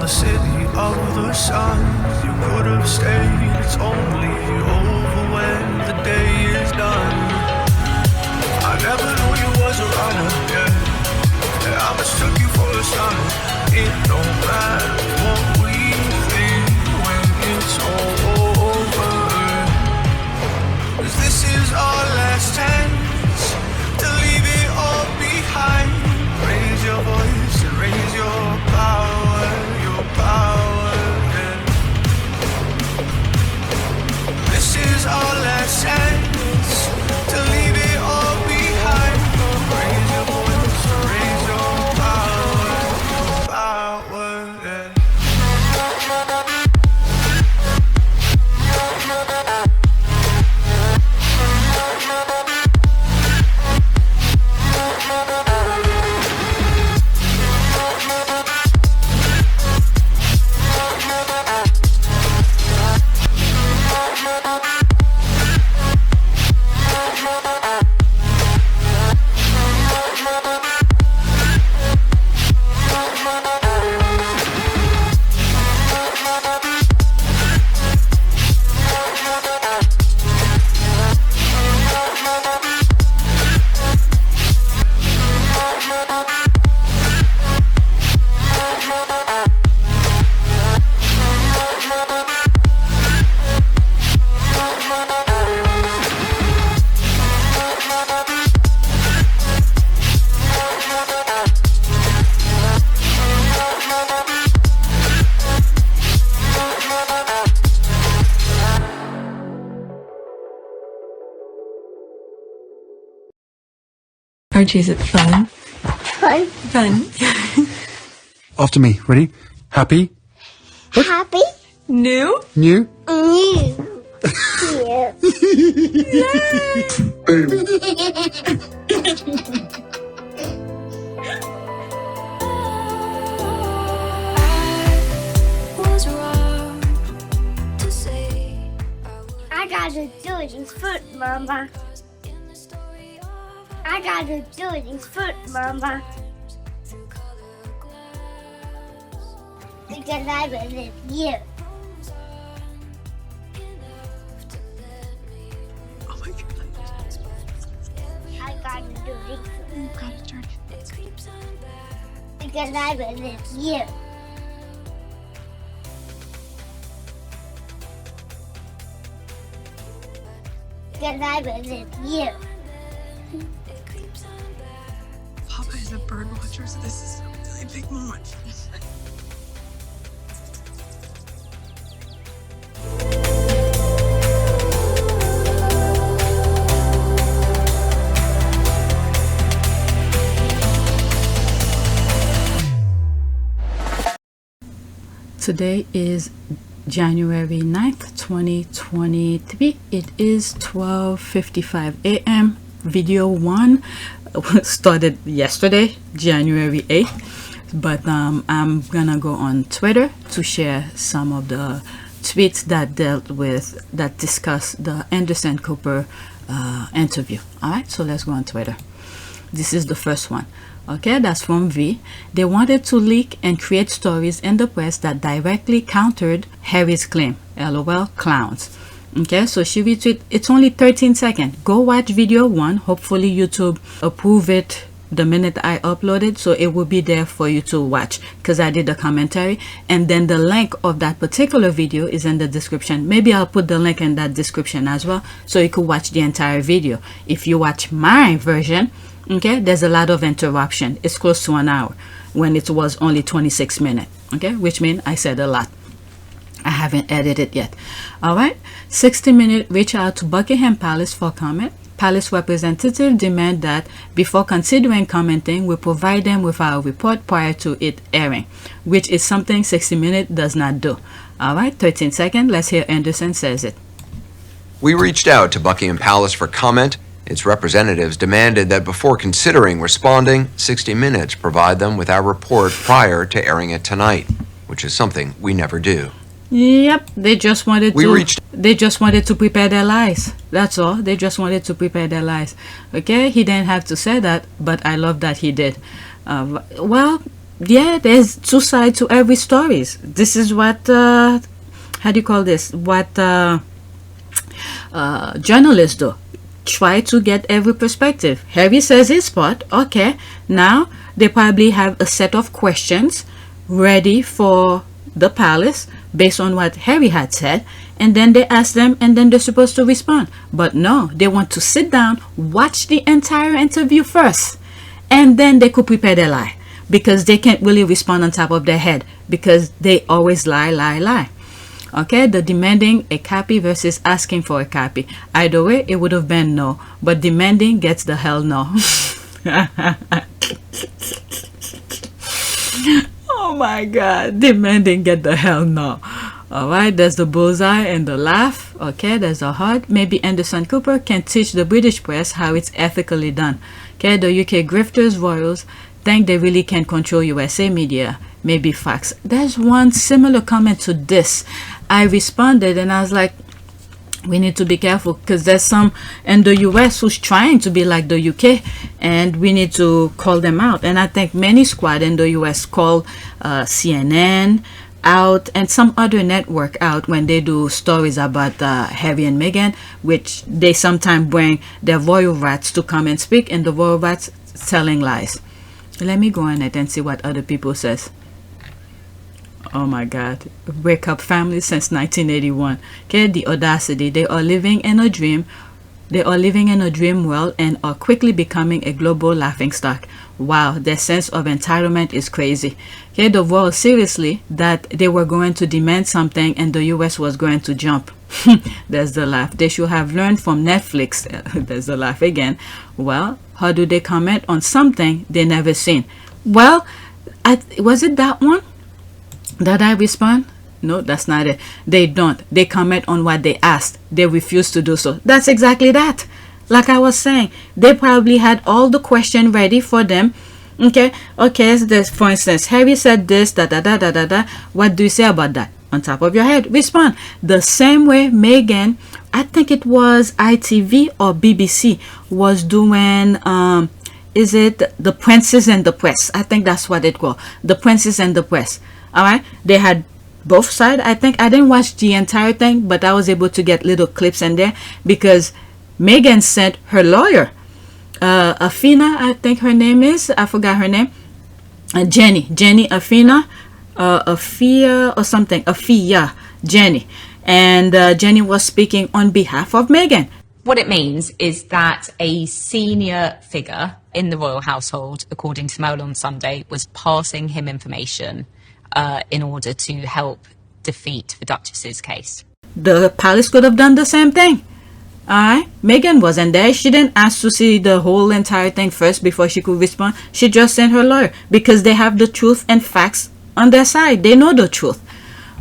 the city of the sun. You could have stayed, it's only over when the day is done. I never knew you was a runner, yeah. I mistook you for a son. It don't matter what we think when it's all over. 'Cause this is our last chance to leave it all behind. Raise your voice and raise your power, yeah. This is our last chance to leave it all behind. Raise your voice and raise your power, yeah. Archie, is it fun? Fun. Fun. After me. Ready? Happy? Happy. New? New? New. I gotta do it in foot, Mama. I gotta do it in foot, Mama. Because I was with you. Oh my god. I gotta do it Oh god, it's turning. because I was with you. Because I was with you. Papa is a bird watcher, so this is a really big moment. Today is January 9th, 2023. It is 12:55 a.m. Video 1 started yesterday, January 8th. But I'm gonna go on Twitter to share some of the tweets that discuss the Anderson Cooper interview. Alright, so let's go on Twitter. This is the first one. Okay, that's from V. They wanted to leak and create stories in the press that directly countered Harry's claim. LOL, clowns. Okay, so she retweeted. It's only 13 seconds. Go watch video 1. Hopefully YouTube approve it the minute I upload it, so it will be there for you to watch because I did the commentary, and then the link of that particular video is in the description. Maybe I'll put the link in that description as well, so you could watch the entire video. If you watch my version, okay, there's a lot of interruption. It's close to an hour when it was only 26 minutes. Okay, which means I said a lot. I haven't edited yet. All right, 60 Minutes reach out to Buckingham Palace for comment. Palace representative demand that before considering commenting, we provide them with our report prior to it airing, which is something 60 Minutes does not do. All right, 13 seconds. Let's hear Anderson says it. We reached out to Buckingham Palace for comment. Its representatives demanded that before considering responding, 60 Minutes provide them with our report prior to airing it tonight, which is something we never do. Yep, they just wanted to prepare their lies. That's all. They just wanted to prepare their lies. Okay, he didn't have to say that, but I love that he did. Well, yeah, there's two sides to every stories. This is what how do you call this, what journalists do, try to get every perspective. Harry says his part. Okay, now they probably have a set of questions ready for the palace based on what Harry had said, and then they ask them, and then they're supposed to respond. But no, they want to sit down, watch the entire interview first, and then they could prepare their lie, because they can't really respond on top of their head, because they always lie. Okay, the demanding a copy versus asking for a copy. Either way, it would have been no, but demanding gets the hell no. Oh my god, demanding get the hell no. Alright, there's the bullseye and the laugh. Okay, there's a heart. Maybe Anderson Cooper can teach the British press how it's ethically done. Okay, the UK grifters royals think they really can control USA media. Maybe facts. There's one similar comment to this. I responded and I was like, we need to be careful, because there's some in the US who's trying to be like the UK, and we need to call them out. And I think many squad in the US call CNN out and some other network out when they do stories about Harry and Meghan, which they sometimes bring their royal rats to come and speak, and the royal rats telling lies. Let me go on it and see what other people says. Oh my god, wake up family since 1981. Okay, the audacity. They are living in a dream. They are living in a dream world and are quickly becoming a global laughingstock. Wow, their sense of entitlement is crazy. Okay, the world seriously that they were going to demand something and the US was going to jump. There's the laugh. They should have learned from Netflix. There's the laugh again. Well, how do they comment on something they never seen? Well, was it that one that I respond? No, that's not it. They don't. They comment on what they asked. They refuse to do so. That's exactly that. Like I was saying, they probably had all the question ready for them. Okay, so there's, for instance, Harry said this, what do you say about that? On top of your head, respond. The same way Meghan, I think it was ITV or BBC, was doing is it The Princess and the Press? I think that's what it called, The Princess and the Press. All right, they had both sides. I think I didn't watch the entire thing, but I was able to get little clips in there, because Meghan sent her lawyer, Afina, I think her name is, I forgot her name, Jenny Afina, Afia or something, Afia Jenny, and Jenny was speaking on behalf of Meghan. What it means is that a senior figure in the royal household, according to Mail on Sunday, was passing him information in order to help defeat the Duchess's case. The palace could have done the same thing. Alright, Meghan wasn't there. She didn't ask to see the whole entire thing first before she could respond. She just sent her lawyer, because they have the truth and facts on their side. They know the truth.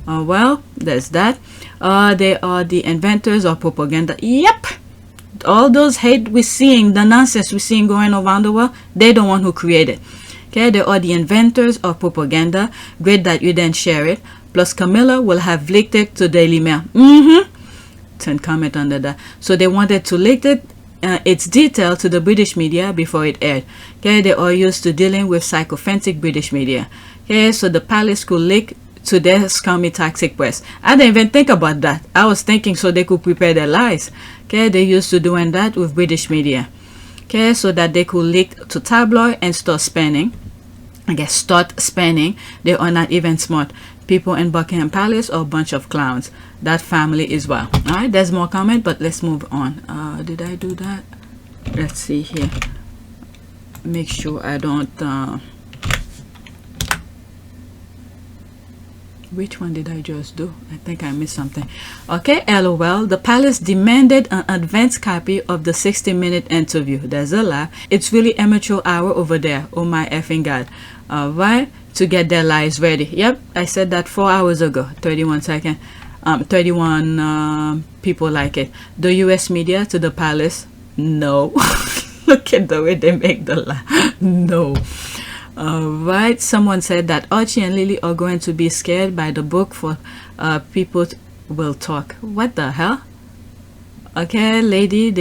Well, there's that. They are the inventors of propaganda. Yep. All those hate we're seeing, the nonsense we're seeing going around the world, they're the one who created. Okay, they are the inventors of propaganda. Great that you didn't share it. Plus, Camilla will have leaked it to Daily Mail. Send comment under that. So they wanted to leak it, its detail to the British media before it aired. Okay, they are used to dealing with sycophantic British media. Okay, so the palace could leak to their scummy toxic press. I didn't even think about that. I was thinking so they could prepare their lies. Okay, they used to doing that with British media. Okay, so that they could leak to tabloid and start spending. Start spending. They are not even smart. People in Buckingham Palace are a bunch of clowns. That family is well. Alright, there's more comment, but let's move on. Did I do that? Let's see here. Make sure I don't which one did I just do? I think I missed something. Okay, LOL. The palace demanded an advance copy of the 60-minute interview. There's a laugh. It's really amateur hour over there. Oh my effing god. Alright, to get their lies ready. Yep, I said that 4 hours ago. 31 seconds. 31 people like it. The US media to the palace. No. Look at the way they make the laugh. No. Alright, someone said that Archie and Lily are going to be scared by the book for people will talk. What the hell? Okay, lady,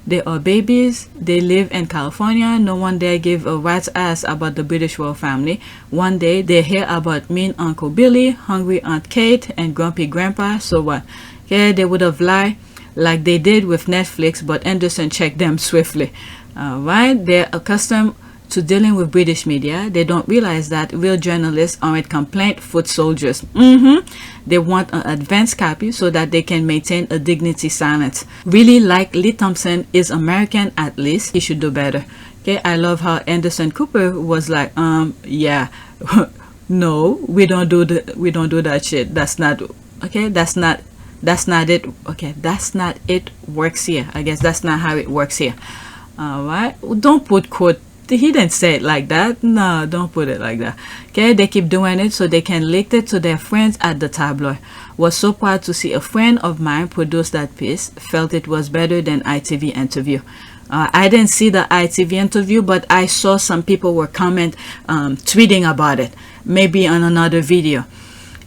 They are babies. They live in California. No one there give a rat's ass about the British royal family. One day they hear about mean Uncle Billy, hungry Aunt Kate, and grumpy Grandpa. So what? Yeah, they would have lied like they did with Netflix, but Anderson checked them swiftly. Alright, they're accustomed to dealing with British media. They don't realize that real journalists aren't complaint foot soldiers. They want an advanced copy so that they can maintain a dignity silence. Really, like Lee Thompson is American, at least he should do better. Okay, I love how Anderson Cooper was like, yeah, no, we don't do that shit. That's not okay. That's not it. Okay, that's not it. Works here. I guess that's not how it works here. All right, don't put quote. He didn't say it like that. No, don't put it like that. Okay, they keep doing it so they can leak it to their friends at the tabloid. Was so proud to see a friend of mine produce that piece. Felt it was better than ITV interview. I didn't see the ITV interview, but I saw some people were tweeting about it. Maybe on another video.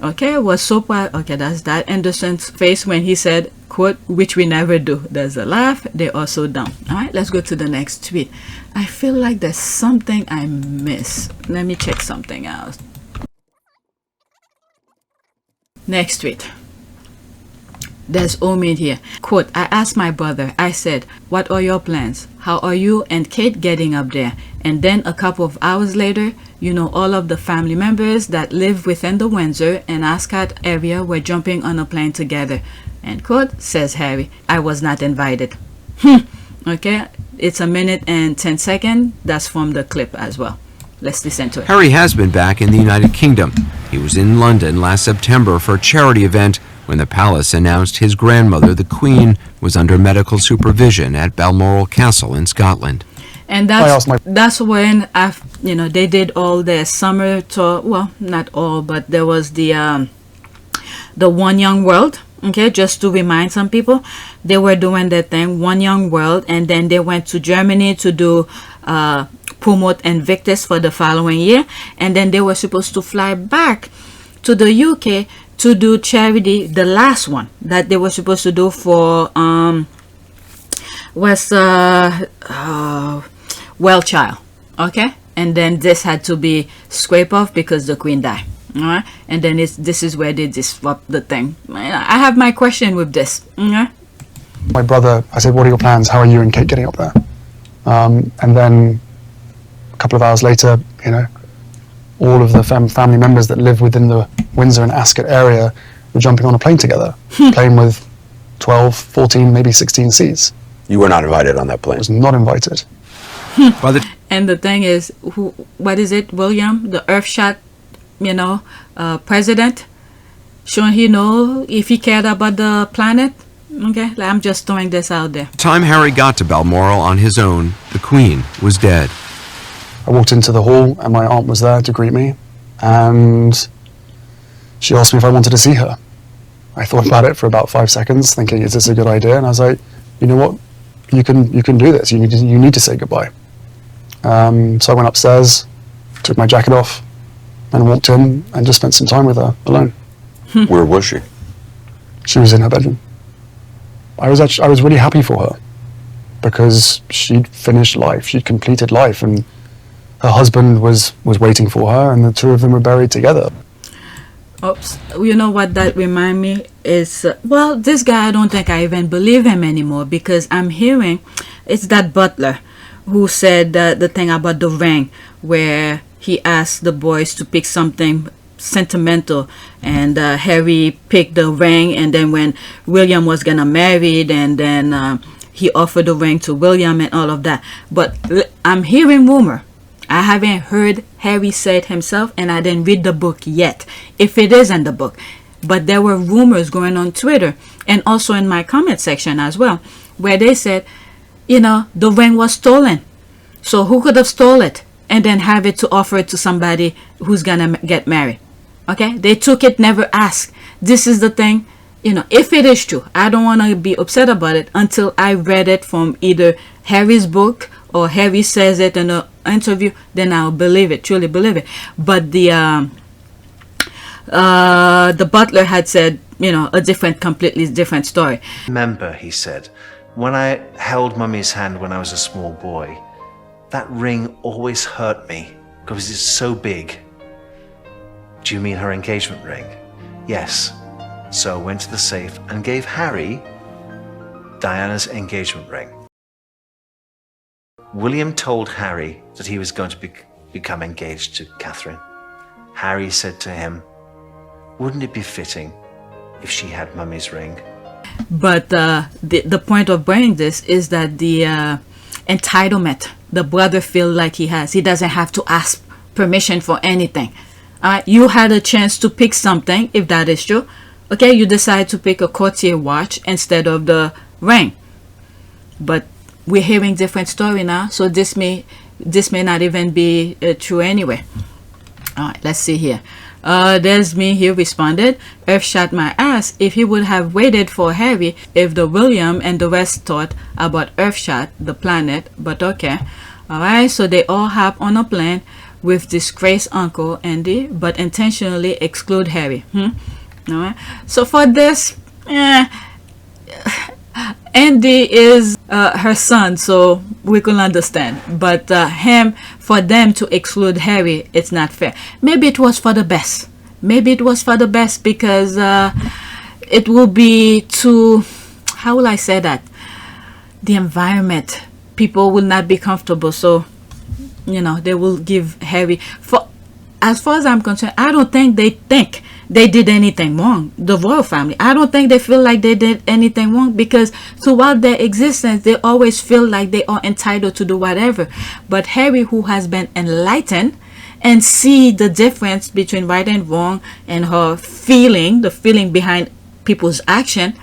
Okay, was so proud. Okay, that's that Anderson's face when he said, quote, which we never do. There's a laugh. They're also dumb. All right, let's go to the next tweet. I feel like there's something I miss. Let me check something out. Next tweet. There's Omid here. Quote, I asked my brother, I said, what are your plans? How are you and Kate getting up there? And then a couple of hours later, you know, all of the family members that live within the Windsor and Ascot area were jumping on a plane together. End quote, says Harry. I was not invited. Okay, it's a minute and 10 seconds. That's from the clip as well. Let's listen to it. Harry has been back in the United Kingdom. He was in London last September for a charity event when the palace announced his grandmother, the Queen, was under medical supervision at Balmoral Castle in Scotland. And that's when they did all their summer tour. Well, not all, but there was the One Young World. Okay, just to remind some people, they were doing their thing, One Young World, and then they went to Germany to do promote INVICTUS for the following year, and then they were supposed to fly back to the UK to do charity, the last one that they were supposed to do for Well Child. Okay, and then this had to be scraped off because the Queen died. All right, and then this is where they disrupt the thing. I have my question with this. Okay? My brother, I said, what are your plans? How are you and Kate getting up there? And then a couple of hours later, you know, all of the family members that live within the Windsor and Ascot area were jumping on a plane together, plane with 12, 14, maybe 16 seats. You were not invited on that I plane. was not invited. And the thing is, what is it, William, the Earthshot, president? Shouldn't he know if he cared about the planet? Okay, I'm just throwing this out there. Time Harry got to Balmoral on his own, the Queen was dead. I walked into the hall and my aunt was there to greet me, and she asked me if I wanted to see her. I thought about it for about 5 seconds, thinking, is this a good idea? And I was like, you know what, you can do this. You need to say goodbye. So I went upstairs, took my jacket off, and walked in and just spent some time with her alone. Where was she? She was in her bedroom. I was really happy for her because she'd finished life, she'd completed life, and her husband was waiting for her, and the two of them were buried together. Oops. You know what that remind me is, well, this guy, I don't think I even believe him anymore, because I'm hearing it's that butler who said the thing about the ring, where he asked the boys to pick something sentimental, and Harry picked the ring, and then when William was gonna marry, and then he offered the ring to William and all of that. But I'm hearing rumor. I haven't heard Harry say it himself, and I didn't read the book yet, if it is in the book. But there were rumors going on Twitter and also in my comment section as well, where they said, the ring was stolen. So who could have stole it and then have it to offer it to somebody who's gonna get married? Okay, they took it, never asked. This is the thing, if it is true, I don't want to be upset about it until I read it from either Harry's book or Harry says it in an interview, then I'll believe it, truly believe it. But the butler had said, a completely different story. Remember, he said, When I held Mummy's hand when I was a small boy, that ring always hurt me because it's so big. Do you mean her engagement ring? Yes. So I went to the safe and gave Harry Diana's engagement ring. William told Harry that he was going to become engaged to Catherine. Harry said to him, "Wouldn't it be fitting if she had Mummy's ring?" But the point of bringing this is that the entitlement the brother feel like he has. He doesn't have to ask permission for anything. You had a chance to pick something, if that is true. Okay, you decide to pick a Cartier watch instead of the ring. But we're hearing different story now, so this may not even be true anyway. All right, let's see here. There's me here responded, Earth shot my ass. If he would have waited for Harry, if the William and the rest thought about Earth shot the planet, but okay. All right, so they all hop on a plane with disgraced Uncle Andy, but intentionally exclude Harry. All right, so for this, Andy is her son, so we can understand. But for them to exclude Harry, it's not fair. Maybe it was for the best. Maybe it was for the best because it will be too, how will I say that? The environment. People will not be comfortable, so they will give Harry. As far as I'm concerned, I don't think they did anything wrong. The royal family, I don't think they feel like they did anything wrong, because throughout their existence they always feel like they are entitled to do whatever. But Harry, who has been enlightened and see the difference between right and wrong, and her feeling, the feeling behind people's action,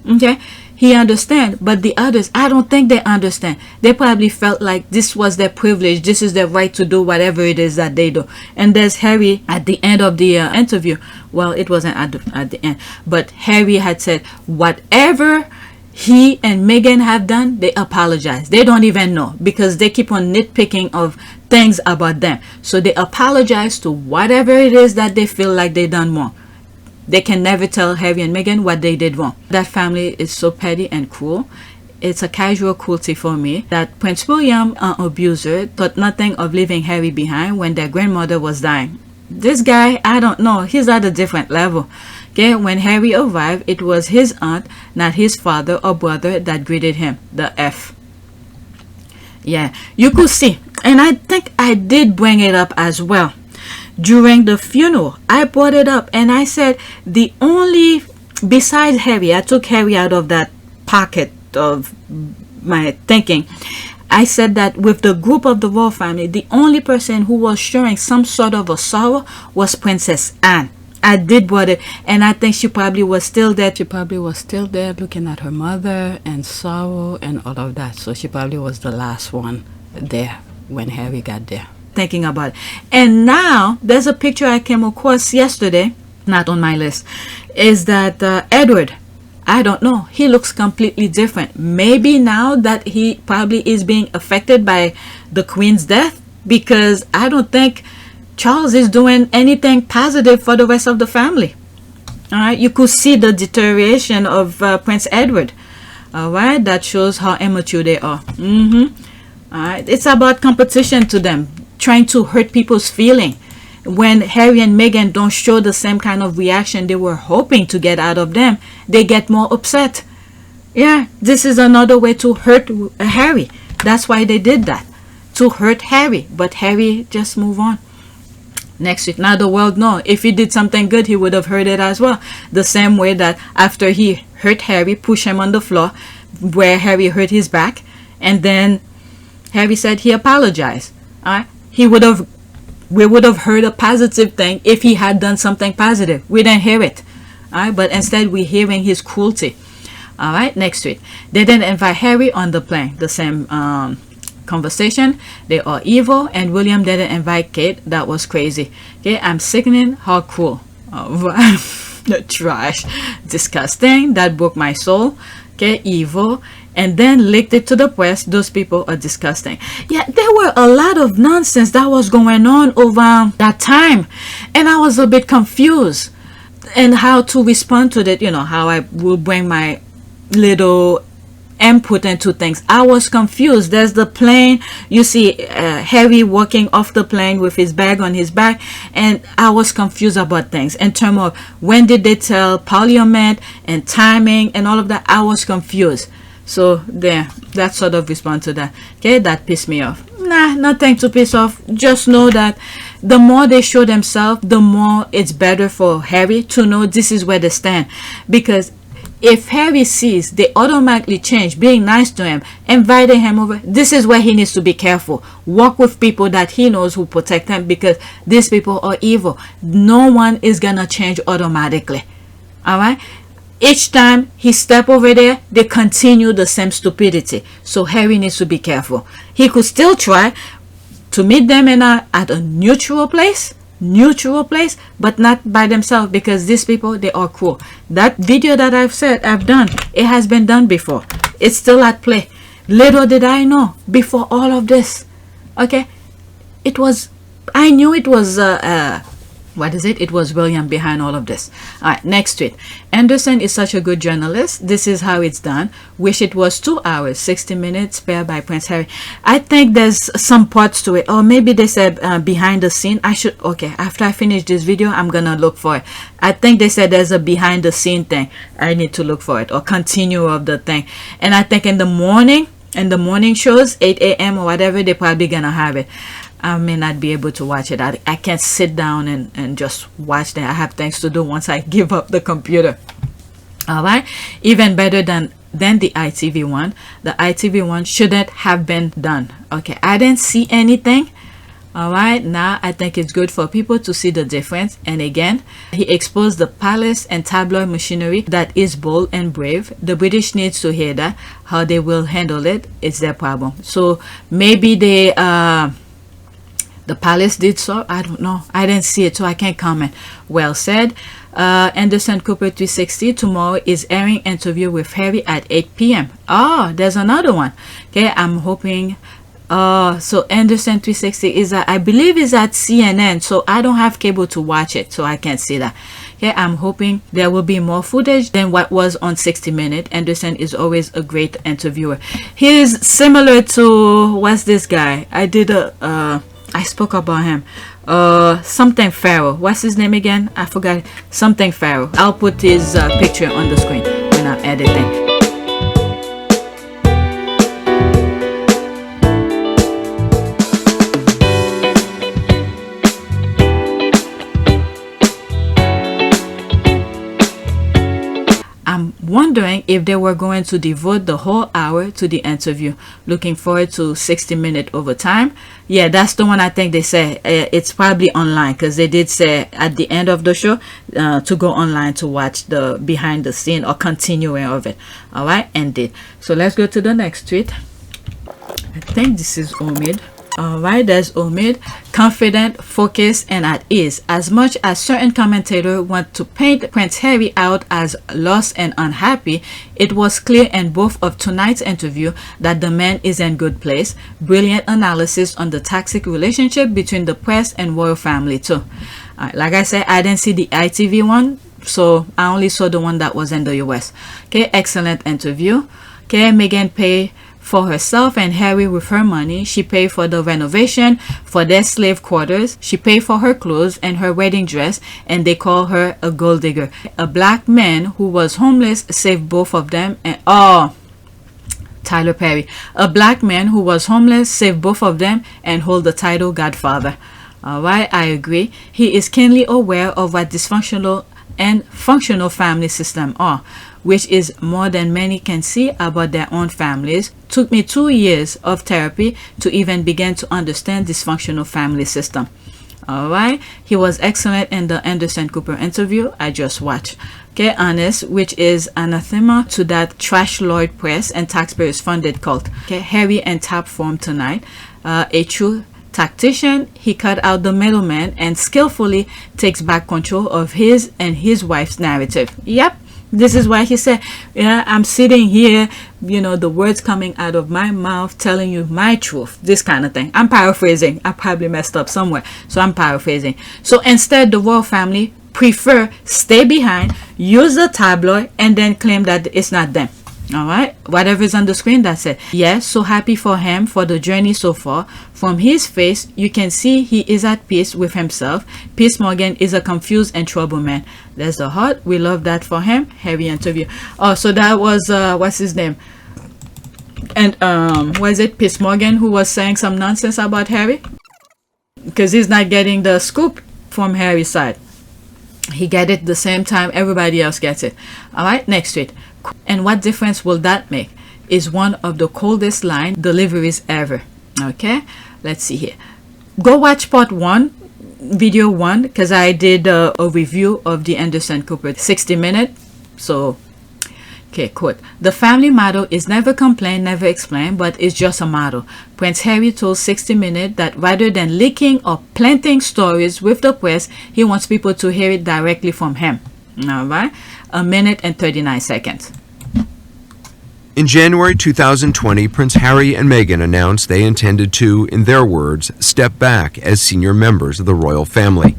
okay, he understands. But the others, I don't think they understand. They probably felt like this was their privilege, this is their right to do whatever it is that they do. And there's Harry at the end of the interview. Well, it wasn't at the end, but Harry had said whatever he and Meghan have done, they apologize. They don't even know, because they keep on nitpicking of things about them. So they apologize to whatever it is that they feel like they done wrong. They can never tell Harry and Meghan what they did wrong. That family is so petty and cruel. It's a casual cruelty for me that Prince William, an abuser, thought nothing of leaving Harry behind when their grandmother was dying. This guy, I don't know, he's at a different level. Okay, when Harry arrived, it was his aunt, not his father or brother, that greeted him. The F. Yeah, you could see, and I think I did bring it up as well. During the funeral, I brought it up and I said the only, besides Harry, I took Harry out of that pocket of my thinking. I said that with the group of the royal family, the only person who was showing some sort of a sorrow was Princess Anne. I did brought it, and I think she probably was still there. She probably was still there looking at her mother and sorrow and all of that. So she probably was the last one there when Harry got there. Thinking about it. And now there's a picture I came across yesterday, not on my list, is that Edward, I don't know, he looks completely different. Maybe now that he probably is being affected by the Queen's death, because I don't think Charles is doing anything positive for the rest of the family. All right, you could see the deterioration of Prince Edward. All right, that shows how immature they are. All right, it's about competition to them, trying to hurt people's feeling. When Harry and Meghan don't show the same kind of reaction they were hoping to get out of them, they get more upset. Yeah, this is another way to hurt Harry. That's why they did that, to hurt Harry. But Harry just move on. Next week, now the world know if he did something good, he would have heard it as well. The same way that after he hurt Harry, pushed him on the floor where Harry hurt his back, and then Harry said he apologized. We would have heard a positive thing if he had done something positive. We didn't hear it. But instead we're hearing his cruelty. All right, next week, they didn't invite Harry on the plane. The same conversation. They are evil, and William didn't invite Kate. That was crazy. Okay, I'm sickening. How cruel. The trash, disgusting. That broke my soul. Okay, evil, and then licked it to the press. Those people are disgusting. Yeah, there were a lot of nonsense that was going on over that time, and I was a bit confused and how to respond to that. How I will bring my little am put into things. I was confused. There's the plane. You see Harry walking off the plane with his bag on his back, and I was confused about things in terms of when did they tell Parliament and timing and all of that. I was confused. So there, that sort of response to that. Okay, that pissed me off. Nah, nothing to piss off. Just know that the more they show themselves, the more it's better for Harry to know this is where they stand. Because if Harry sees they automatically change, being nice to him, inviting him over, this is where he needs to be careful. Walk with people that he knows who protect him, because these people are evil. No one is gonna change automatically. Alright? Each time he step over there, they continue the same stupidity. So Harry needs to be careful. He could still try to meet them at a neutral place, but not by themselves, because these people, they are cruel. That video that I've done, it has been done before. It's still at play. Little did I know before all of this. Okay, I knew it was what is it? It was William behind all of this. Alright, next tweet. Anderson is such a good journalist. This is how it's done. Wish it was 2 hours, 60 minutes spared by Prince Harry. I think there's some parts to it. Or maybe they said behind the scene. Okay, after I finish this video, I'm gonna look for it. I think they said there's a behind the scene thing. I need to look for it, or continue of the thing. And I think in the morning shows, 8 a.m. or whatever, they're probably gonna have it. I may not be able to watch it. I can't sit down and just watch that. I have things to do once I give up the computer. Alright, even better than the ITV one. The ITV one shouldn't have been done. Okay, I didn't see anything. Alright, now I think it's good for people to see the difference. And again, he exposed the palace and tabloid machinery that is bold and brave. The British needs to hear that. How they will handle it, it's their problem. So maybe the palace did so. I don't know. I didn't see it, so I can't comment. Well said. Anderson Cooper 360. Tomorrow is airing interview with Harry at 8 p.m. Oh, there's another one. Okay, I'm hoping. So Anderson 360 is I believe is at CNN. So I don't have cable to watch it, so I can't see that. Okay, I'm hoping there will be more footage than what was on 60 Minutes. Anderson is always a great interviewer. He is similar to what's this guy? I spoke about him. Something Farrell. What's his name again? I forgot. Something Farrell. I'll put his picture on the screen when I'm editing. I'm wondering if they were going to devote the whole hour to the interview. Looking forward to 60 Minutes overtime. Yeah, that's the one. I think they said it's probably online, because they did say at the end of the show to go online to watch the behind the scene or continuing of it. All right, ended. So let's go to the next tweet. I think this is Omid. Alright, there's Omid. Confident, focused, and at ease. As much as certain commentators want to paint Prince Harry out as lost and unhappy, it was clear in both of tonight's interview that the man is in good place. Brilliant analysis on the toxic relationship between the press and royal family too. Like I said, I didn't see the ITV one, so I only saw the one that was in the US. Okay, excellent interview. Okay, Meghan paid for herself and Harry with her money. She paid for the renovation for their slave quarters. She paid for her clothes and her wedding dress, and they call her a gold digger. A black man who was homeless saved both of them. And Tyler Perry. A black man who was homeless saved both of them and hold the title Godfather. Alright, I agree. He is keenly aware of what dysfunctional and functional family system are, which is more than many can see about their own families. Took me 2 years of therapy to even begin to understand dysfunctional family system. Alright, he was excellent in the Anderson Cooper interview I just watched. Okay, honest, which is anathema to that trash Lloyd press and taxpayers funded cult. Okay, Harry and top form tonight. A true tactician, he cut out the middleman and skillfully takes back control of his and his wife's narrative. Yep, this is why he said, yeah, I'm sitting here, you know, the words coming out of my mouth telling you my truth, this kind of thing. I'm paraphrasing. I probably messed up somewhere, so I'm paraphrasing. So instead, the royal family prefer stay behind, use the tabloid, and then claim that it's not them. All right, whatever is on the screen, that's it. Yes, so happy for him for the journey so far. From his face, you can see he is at peace with himself. Piers Morgan is a confused and troubled man. There's the heart. We love that for him. Heavy interview. Oh, so that was what's his name? And was it Piers Morgan who was saying some nonsense about Harry? Because he's not getting the scoop from Harry's side. He get it the same time everybody else gets it. All right, next to it. And what difference will that make? Is one of the coldest line deliveries ever. Okay, let's see here. Go watch part 1, video 1, because I did a review of the Anderson Cooper 60-minute. So okay, quote, the family motto is never complain, never explain, but it's just a motto. Prince Harry told 60 Minutes that rather than leaking or planting stories with the press, he wants people to hear it directly from him. All right, 1 minute and 39 seconds. In January 2020, Prince Harry and Meghan announced they intended to, in their words, step back as senior members of the royal family.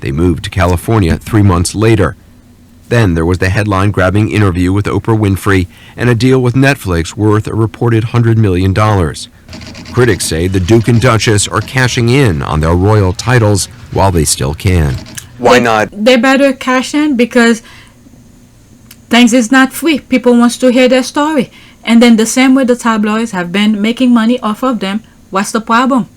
They moved to California 3 months later. Then there was the headline-grabbing interview with Oprah Winfrey and a deal with Netflix worth a reported $100 million. Critics say the Duke and Duchess are cashing in on their royal titles while they still can. Why not? They better cash in because things is not free. People wants to hear their story. And then the same way the tabloids have been making money off of them, what's the problem?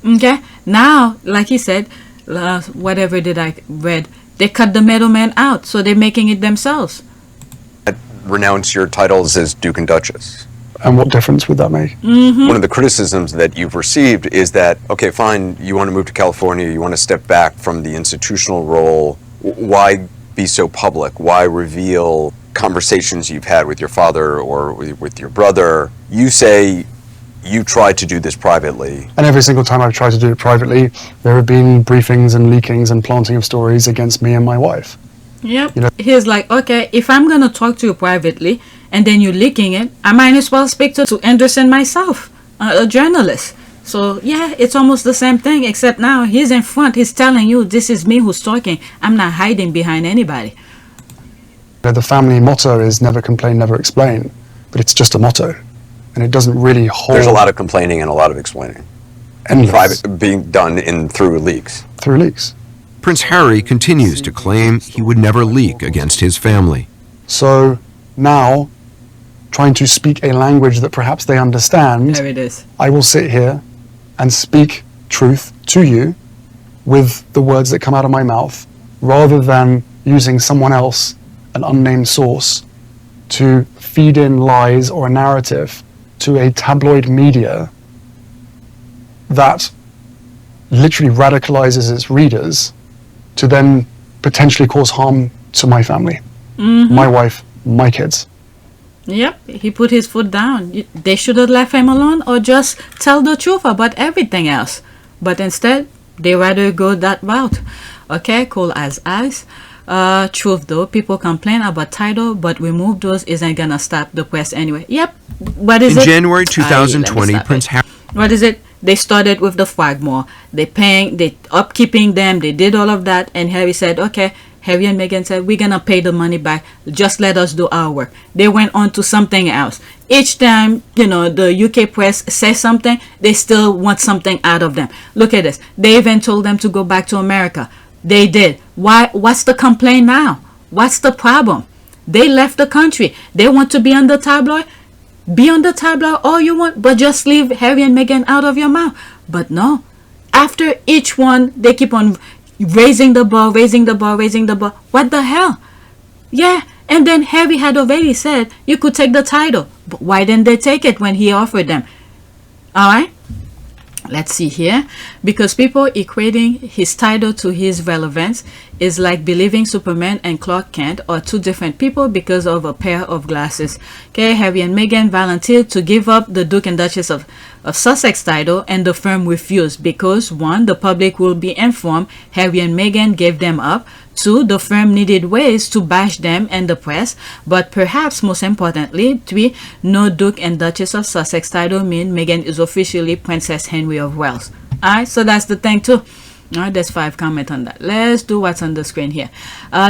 Okay? Now, like he said, whatever did I read, they cut the middleman out, so they're making it themselves. Renounce your titles as Duke and Duchess. And what difference would that make? One of the criticisms that you've received is that, okay, fine, you want to move to California, you want to step back from the institutional role. Why be so public? Why reveal conversations you've had with your father or with your brother? You say you tried to do this privately. And every single time I've tried to do it privately, there have been briefings and leakings and planting of stories against me and my wife. Yep. You know? He's like, okay, if I'm going to talk to you privately and then you're leaking it, I might as well speak to Anderson myself, a journalist. So, yeah, it's almost the same thing, except now he's in front. He's telling you, this is me who's talking. I'm not hiding behind anybody. The family motto is never complain, never explain. But it's just a motto. And it doesn't really hold. There's a lot of complaining and a lot of explaining. And private being done through leaks. Through leaks. Prince Harry continues to claim he would never leak against his family. So now, trying to speak a language that perhaps they understand, there it is. I will sit here and speak truth to you with the words that come out of my mouth, rather than using someone else, an unnamed source, to feed in lies or a narrative to a tabloid media that literally radicalizes its readers to then potentially cause harm to my family, my wife, my kids. Yep, he put his foot down. They should have left him alone or just tell the truth about everything else. But instead, they rather go that route. Okay, cool as ice. Truth though, people complain about title, but remove those isn't gonna stop the press anyway. Yep. What is it? In January 2020, Prince Harry. What is it? They started with the Frogmore. They upkeeping them. They did all of that, and Harry said, "Okay." Harry and Meghan said, "We're gonna pay the money back. Just let us do our work." They went on to something else. Each time, the UK press says something, they still want something out of them. Look at this. They even told them to go back to America. They did. Why? What's the complaint now? What's the problem? They left the country. They want to be on the tabloid. Be on the tabloid all you want, but just leave Harry and Meghan out of your mouth. But no. After each one, they keep on raising the bar, raising the bar, raising the bar. What the hell? Yeah. And then Harry had already said you could take the title. But why didn't they take it when he offered them? All right. Let's see here. Because people equating his title to his relevance is like believing Superman and Clark Kent are two different people because of a pair of glasses. Okay, Harry and Meghan volunteered to give up the Duke and Duchess of Sussex title, and the firm refused because 1, the public will be informed Harry and Meghan gave them up. 2, the firm needed ways to bash them and the press, but perhaps most importantly, 3, no Duke and Duchess of Sussex title mean Meghan is officially Princess Henry of Wales. Alright, so that's the thing too. Alright, there's 5 comments on that. Let's do what's on the screen here.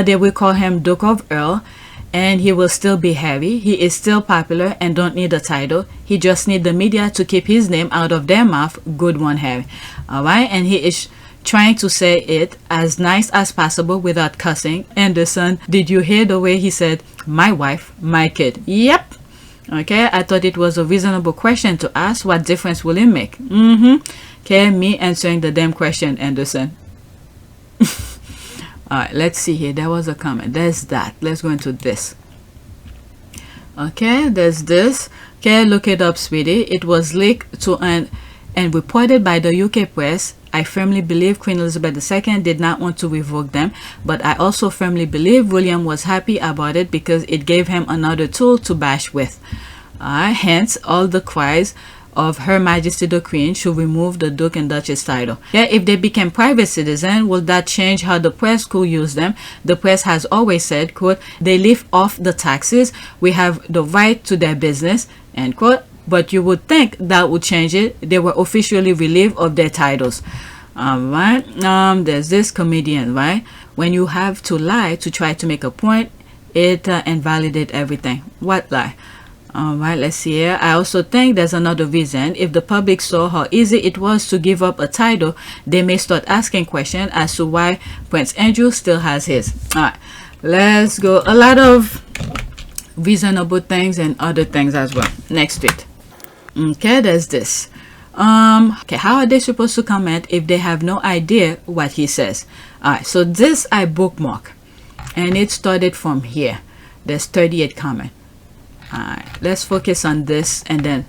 They will call him Duke of Earl, and he will still be Harry. He is still popular and don't need a title. He just need the media to keep his name out of their mouth. Good one, Harry. All right, and he is trying to say it as nice as possible without cussing. Anderson, did you hear the way he said, my wife, my kid? Yep. Okay, I thought it was a reasonable question to ask. What difference will it make? Okay, me answering the damn question, Anderson. Alright, let's see here. There was a comment. There's that. Let's go into this. Okay, there's this. Okay, look it up, sweetie. It was leaked to and reported by the UK press. I firmly believe Queen Elizabeth II did not want to revoke them, but I also firmly believe William was happy about it because it gave him another tool to bash with. Hence, all the cries of Her Majesty the Queen should remove the Duke and Duchess title. Yeah, if they became private citizens, will that change how the press could use them? The press has always said, quote, they live off the taxes. We have the right to their business, end quote. But you would think that would change it. They were officially relieved of their titles. Alright, there's this comedian, right? When you have to lie to try to make a point, it invalidates everything. What lie? Alright, let's see here. I also think there's another reason. If the public saw how easy it was to give up a title, they may start asking questions as to why Prince Andrew still has his. Alright, let's go. A lot of reasonable things and other things as well. Next tweet. Okay, there's this. Okay, how are they supposed to comment if they have no idea what he says? Alright, so this I bookmark, and it started from here. There's 38 comment. Alright, let's focus on this, and then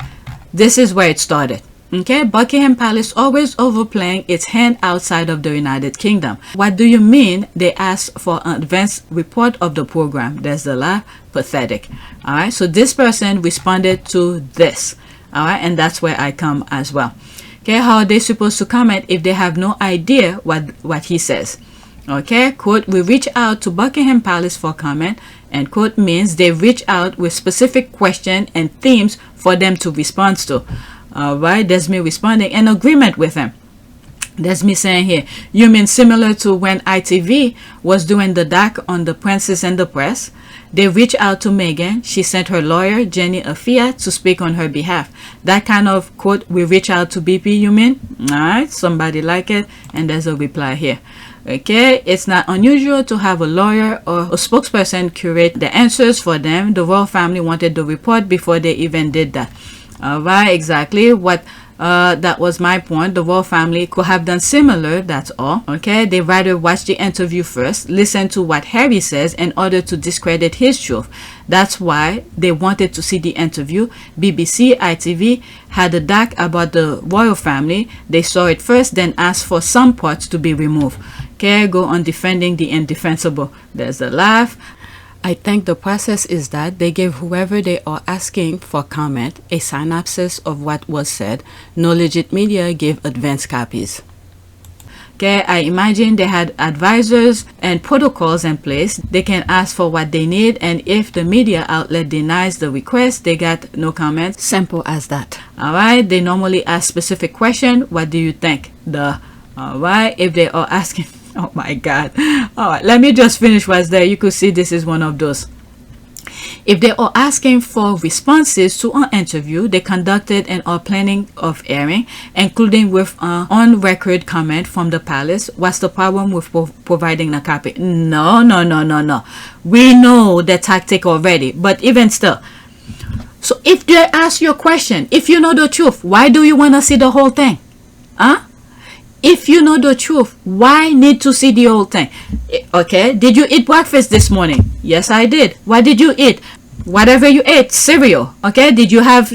this is where it started. Okay, Buckingham Palace always overplaying its hand outside of the United Kingdom. What do you mean they asked for an advance report of the program? There's the laugh. Pathetic. Alright, so this person responded to this. Alright, and that's where I come as well. Okay, how are they supposed to comment if they have no idea what he says? Okay, quote, we reach out to Buckingham Palace for comment, and quote means they reach out with specific questions and themes for them to respond to. Alright, there's me responding in agreement with him. There's me saying here, you mean similar to when ITV was doing the doc on the princess and the press? They reached out to Meghan. She sent her lawyer, Jenny Afia, to speak on her behalf. That kind of, quote, we reach out to BP, you mean? Alright, somebody like it. And there's a reply here. Okay, it's not unusual to have a lawyer or a spokesperson curate the answers for them. The royal family wanted the report before they even did that. Alright, exactly what that was my point. The royal family could have done similar, that's all. Okay, they rather watch the interview first, listen to what Harry says in order to discredit his truth. That's why they wanted to see the interview. BBC, ITV had a doc about the royal family. They saw it first, then asked for some parts to be removed. Okay, go on defending the indefensible. There's a laugh. I think the process is that they give whoever they are asking for comment a synopsis of what was said. No legit media gave advance copies. Okay, I imagine they had advisors and protocols in place. They can ask for what they need, and if the media outlet denies the request, they got no comment. Simple as that. Alright, they normally ask specific question. What do you think? Alright, if they are asking, oh my god. Alright, let me just finish what's there. You could see this is one of those. If they are asking for responses to an interview they conducted and are planning of airing, including with an on-record comment from the palace, what's the problem with providing a copy? No. We know the tactic already, but even still. So if they ask you a question, if you know the truth, why do you want to see the whole thing? Huh? If you know the truth, why need to see the whole thing? Okay, did you eat breakfast this morning? Yes, I did. What did you eat? Whatever you ate, cereal. Okay, did you have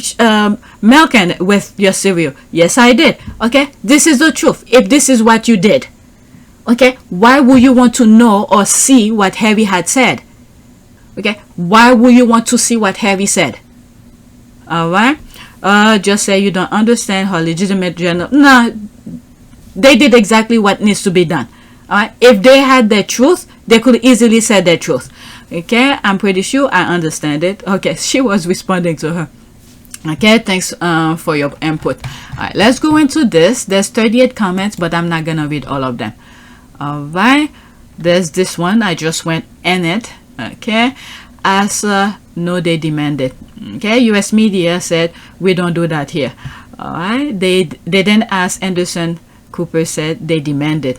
milk in with your cereal? Yes, I did. Okay, this is the truth. If this is what you did, okay, why would you want to know or see what Harry had said? Okay, why would you want to see what Harry said? Alright, just say you don't understand how legitimate journal. Nah, they did exactly what needs to be done. Alright, if they had their truth, they could easily say their truth. Okay, I'm pretty sure I understand it. Okay, she was responding to her. Okay, thanks for your input. Alright, let's go into this. There's 38 comments, but I'm not gonna read all of them. Alright, there's this one. I just went in it. Okay, answer, no, they demanded. Okay, US media said we don't do that here. All right, they then asked. Anderson Cooper said they demanded.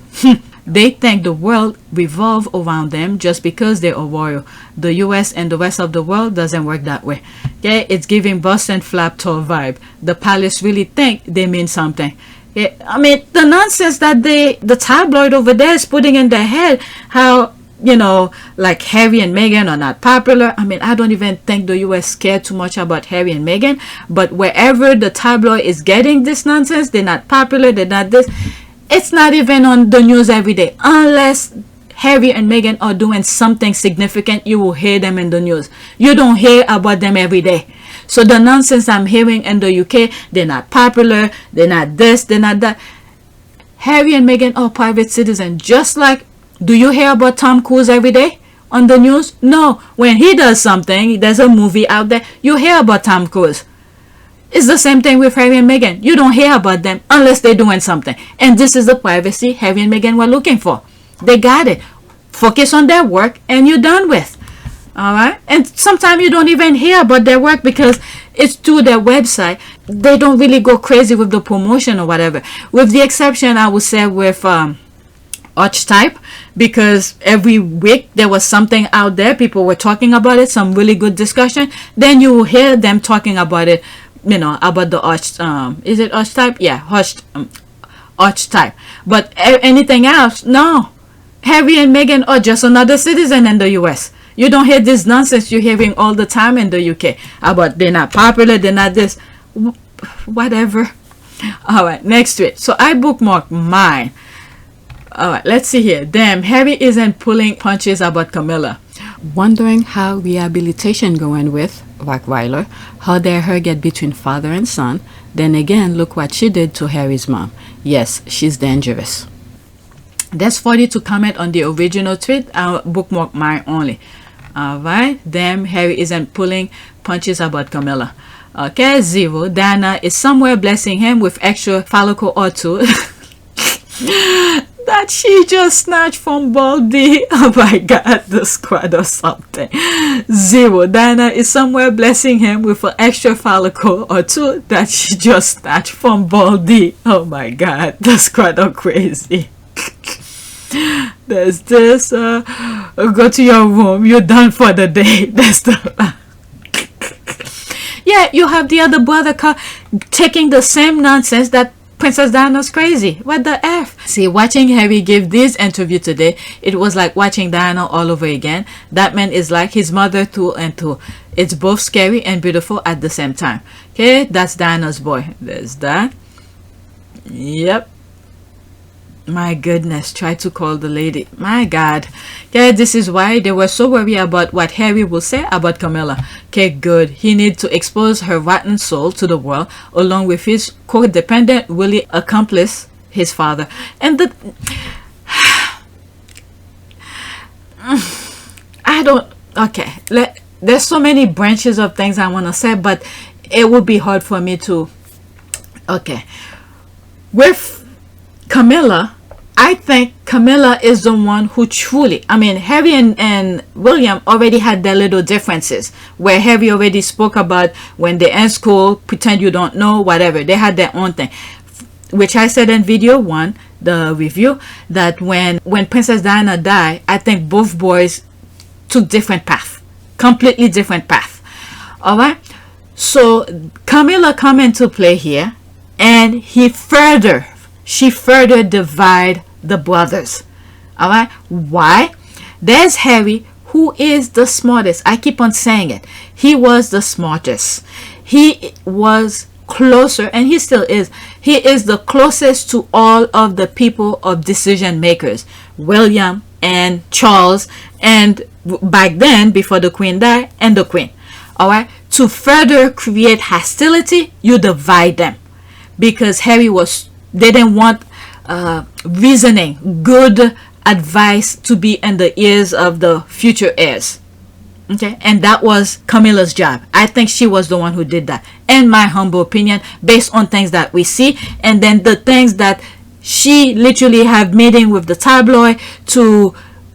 They think the world revolves around them just because they are royal. The US and the rest of the world doesn't work that way. Okay, it's giving Boston flap tour vibe. The palace really think they mean something. Yeah, I mean, the nonsense that the tabloid over there is putting in their head, how, you know, like Harry and Meghan are not popular. I mean, I don't even think the US care too much about Harry and Meghan, but wherever the tabloid is getting this nonsense, they're not popular, they're not this. It's not even on the news every day. Unless Harry and Meghan are doing something significant, you will hear them in the news. You don't hear about them every day. So the nonsense I'm hearing in the UK, they're not popular, they're not this, they're not that. Harry and Meghan are private citizens. Just like, do you hear about Tom Cruise every day on the news? No. When he does something, there's a movie out there, you hear about Tom Cruise. It's the same thing with Harry and Meghan. You don't hear about them unless they're doing something. And this is the privacy Harry and Meghan were looking for. They got it. Focus on their work and you're done with. Alright? And sometimes you don't even hear about their work because it's through their website. They don't really go crazy with the promotion or whatever. With the exception, I would say, with Archetype, because every week there was something out there. People were talking about it. Some really good discussion. Then you will hear them talking about it. You know, about the is it Archetype? Yeah, Archetype. But anything else, no. Harry and Meghan are just another citizen in the US. You don't hear this nonsense you're hearing all the time in the UK about they're not popular, they're not this, whatever. All right, next to it. So I bookmarked mine. All right, let's see here. Damn, Harry isn't pulling punches about Camilla. Wondering how rehabilitation going with Rottweiler, how dare her get between father and son. Then again, look what she did to Harry's mom. Yes, she's dangerous. That's 40 to comment on the original tweet. I'll bookmark mine only. Alright, damn, Harry isn't pulling punches about Camilla. Okay, 0. Diana is somewhere blessing him with extra follicle or two that she just snatched from Baldy. Oh my god, the squad or something. 0. Diana is somewhere blessing him with an extra follicle or two that she just snatched from Baldy. Oh my god, the squad are crazy. There's this, go to your room, you're done for the day. That's the yeah, you have the other brother taking the same nonsense that Princess Diana's crazy. What the F? See, watching Harry give this interview today, it was like watching Diana all over again. That man is like his mother through and through. It's both scary and beautiful at the same time. Okay, that's Diana's boy. There's that. Yep. My goodness, try to call the lady. My god. Okay, this is why they were so worried about what Harry will say about Camilla. Okay, good. He needs to expose her rotten soul to the world along with his codependent willy accomplice, his father. And the I don't, okay, there's so many branches of things I want to say, but it would be hard for me to, okay, with Camilla, I think Camilla is the one who truly, I mean, Harry and William already had their little differences where Harry already spoke about when they're in school, pretend you don't know, whatever. They had their own thing, which I said in video 1, the review, that when Princess Diana died, I think both boys took different paths, completely different paths. All right. So Camilla come into play here, and she further divide the brothers. All right. Why? There's Harry, who is the smartest. I keep on saying it. He was the smartest. He was closer, and he still is. He is the closest to all of the people of decision makers, William and Charles, and back then, before the Queen died, and the Queen. All right. To further create hostility, you divide them, because Harry didn't want reasoning, good advice to be in the ears of the future heirs. Okay, and that was Camilla's job. I think she was the one who did that, in my humble opinion, based on things that we see, and then the things that she literally have meeting with the tabloid to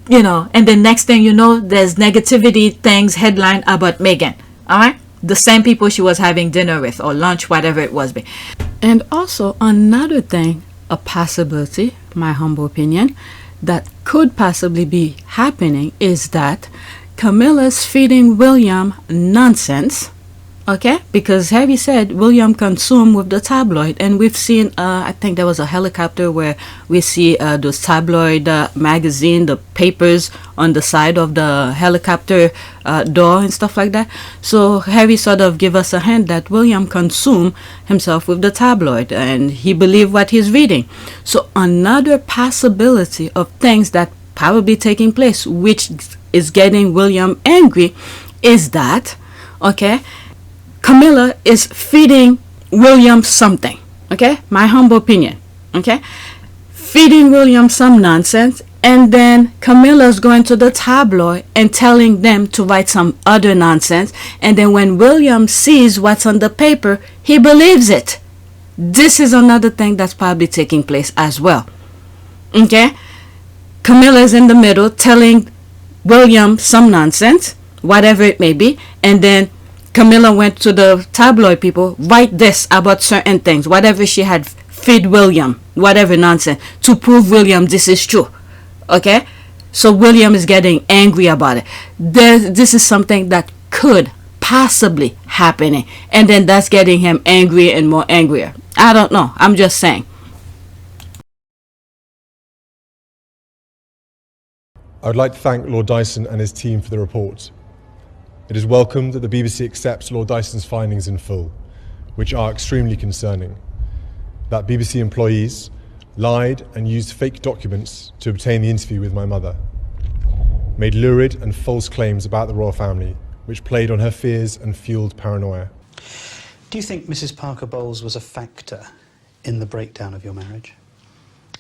you know, and the next thing you know, there's negativity things headline about Meghan. All right, the same people she was having dinner with or lunch, whatever it was. And also another thing, a possibility, my humble opinion, that could possibly be happening is that Camilla's feeding William nonsense. Okay, because Harry said William consumed with the tabloid, and we've seen, I think there was a helicopter where we see those tabloid magazine, the papers on the side of the helicopter door and stuff like that. So Harry sort of give us a hint that William consumed himself with the tabloid, and he believed what he's reading. So another possibility of things that probably taking place, which is getting William angry, is that, okay, Camilla is feeding William something. Okay, my humble opinion. Okay, feeding William some nonsense, and then Camilla's going to the tabloid and telling them to write some other nonsense, and then when William sees what's on the paper, he believes it. This is another thing that's probably taking place as well. Okay, Camilla's in the middle telling William some nonsense, whatever it may be, and then Camilla went to the tabloid people, write this about certain things, whatever she had, feed William, whatever nonsense, to prove William this is true. Okay, so William is getting angry about it. This is something that could possibly happening, and then that's getting him angrier and more angrier. I don't know, I'm just saying. I would like to thank Lord Dyson and his team for the report. It is welcome that the BBC accepts Lord Dyson's findings in full, which are extremely concerning. That BBC employees lied and used fake documents to obtain the interview with my mother, made lurid and false claims about the royal family, which played on her fears and fueled paranoia. Do you think Mrs. Parker Bowles was a factor in the breakdown of your marriage?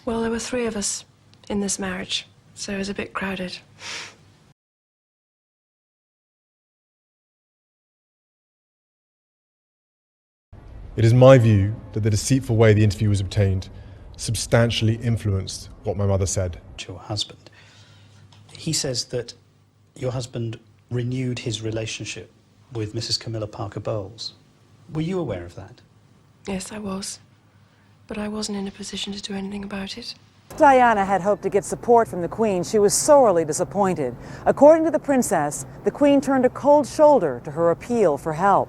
Well, there were 3 of us in this marriage, so it was a bit crowded. It is my view that the deceitful way the interview was obtained substantially influenced what my mother said. To your husband. He says that your husband renewed his relationship with Mrs. Camilla Parker Bowles. Were you aware of that? Yes, I was. But I wasn't in a position to do anything about it. Diana had hoped to get support from the Queen. She was sorely disappointed. According to the princess, the Queen turned a cold shoulder to her appeal for help.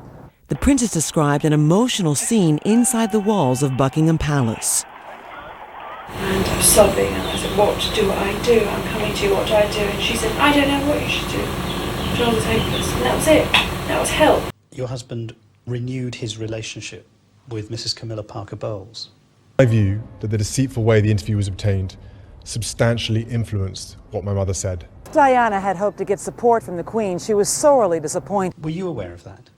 The princess described an emotional scene inside the walls of Buckingham Palace. And I was sobbing, and I said, what do I do? I'm coming to you, what do I do? And she said, I don't know what you should do. John was hopeless. And that was it. That was help. Your husband renewed his relationship with Mrs. Camilla Parker Bowles. My view that the deceitful way the interview was obtained substantially influenced what my mother said. Diana had hoped to get support from the Queen. She was sorely disappointed. Were you aware of that?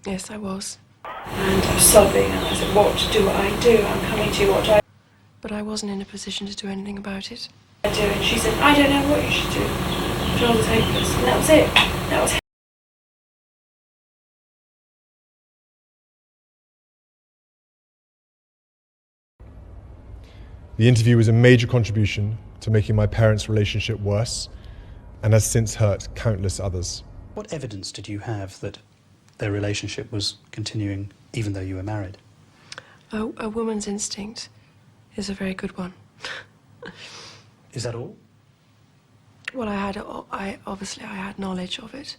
Yes, I was. And I was sobbing, and I said, what do I do? I'm coming to you, what do I do? But I wasn't in a position to do anything about it. And she said, I don't know what you should do. John was hopeless. And that was it. That was The interview was a major contribution to making my parents' relationship worse and has since hurt countless others. What evidence did you have that their relationship was continuing even though you were married? A woman's instinct is a very good one. Is that all? Well, I obviously had knowledge of it.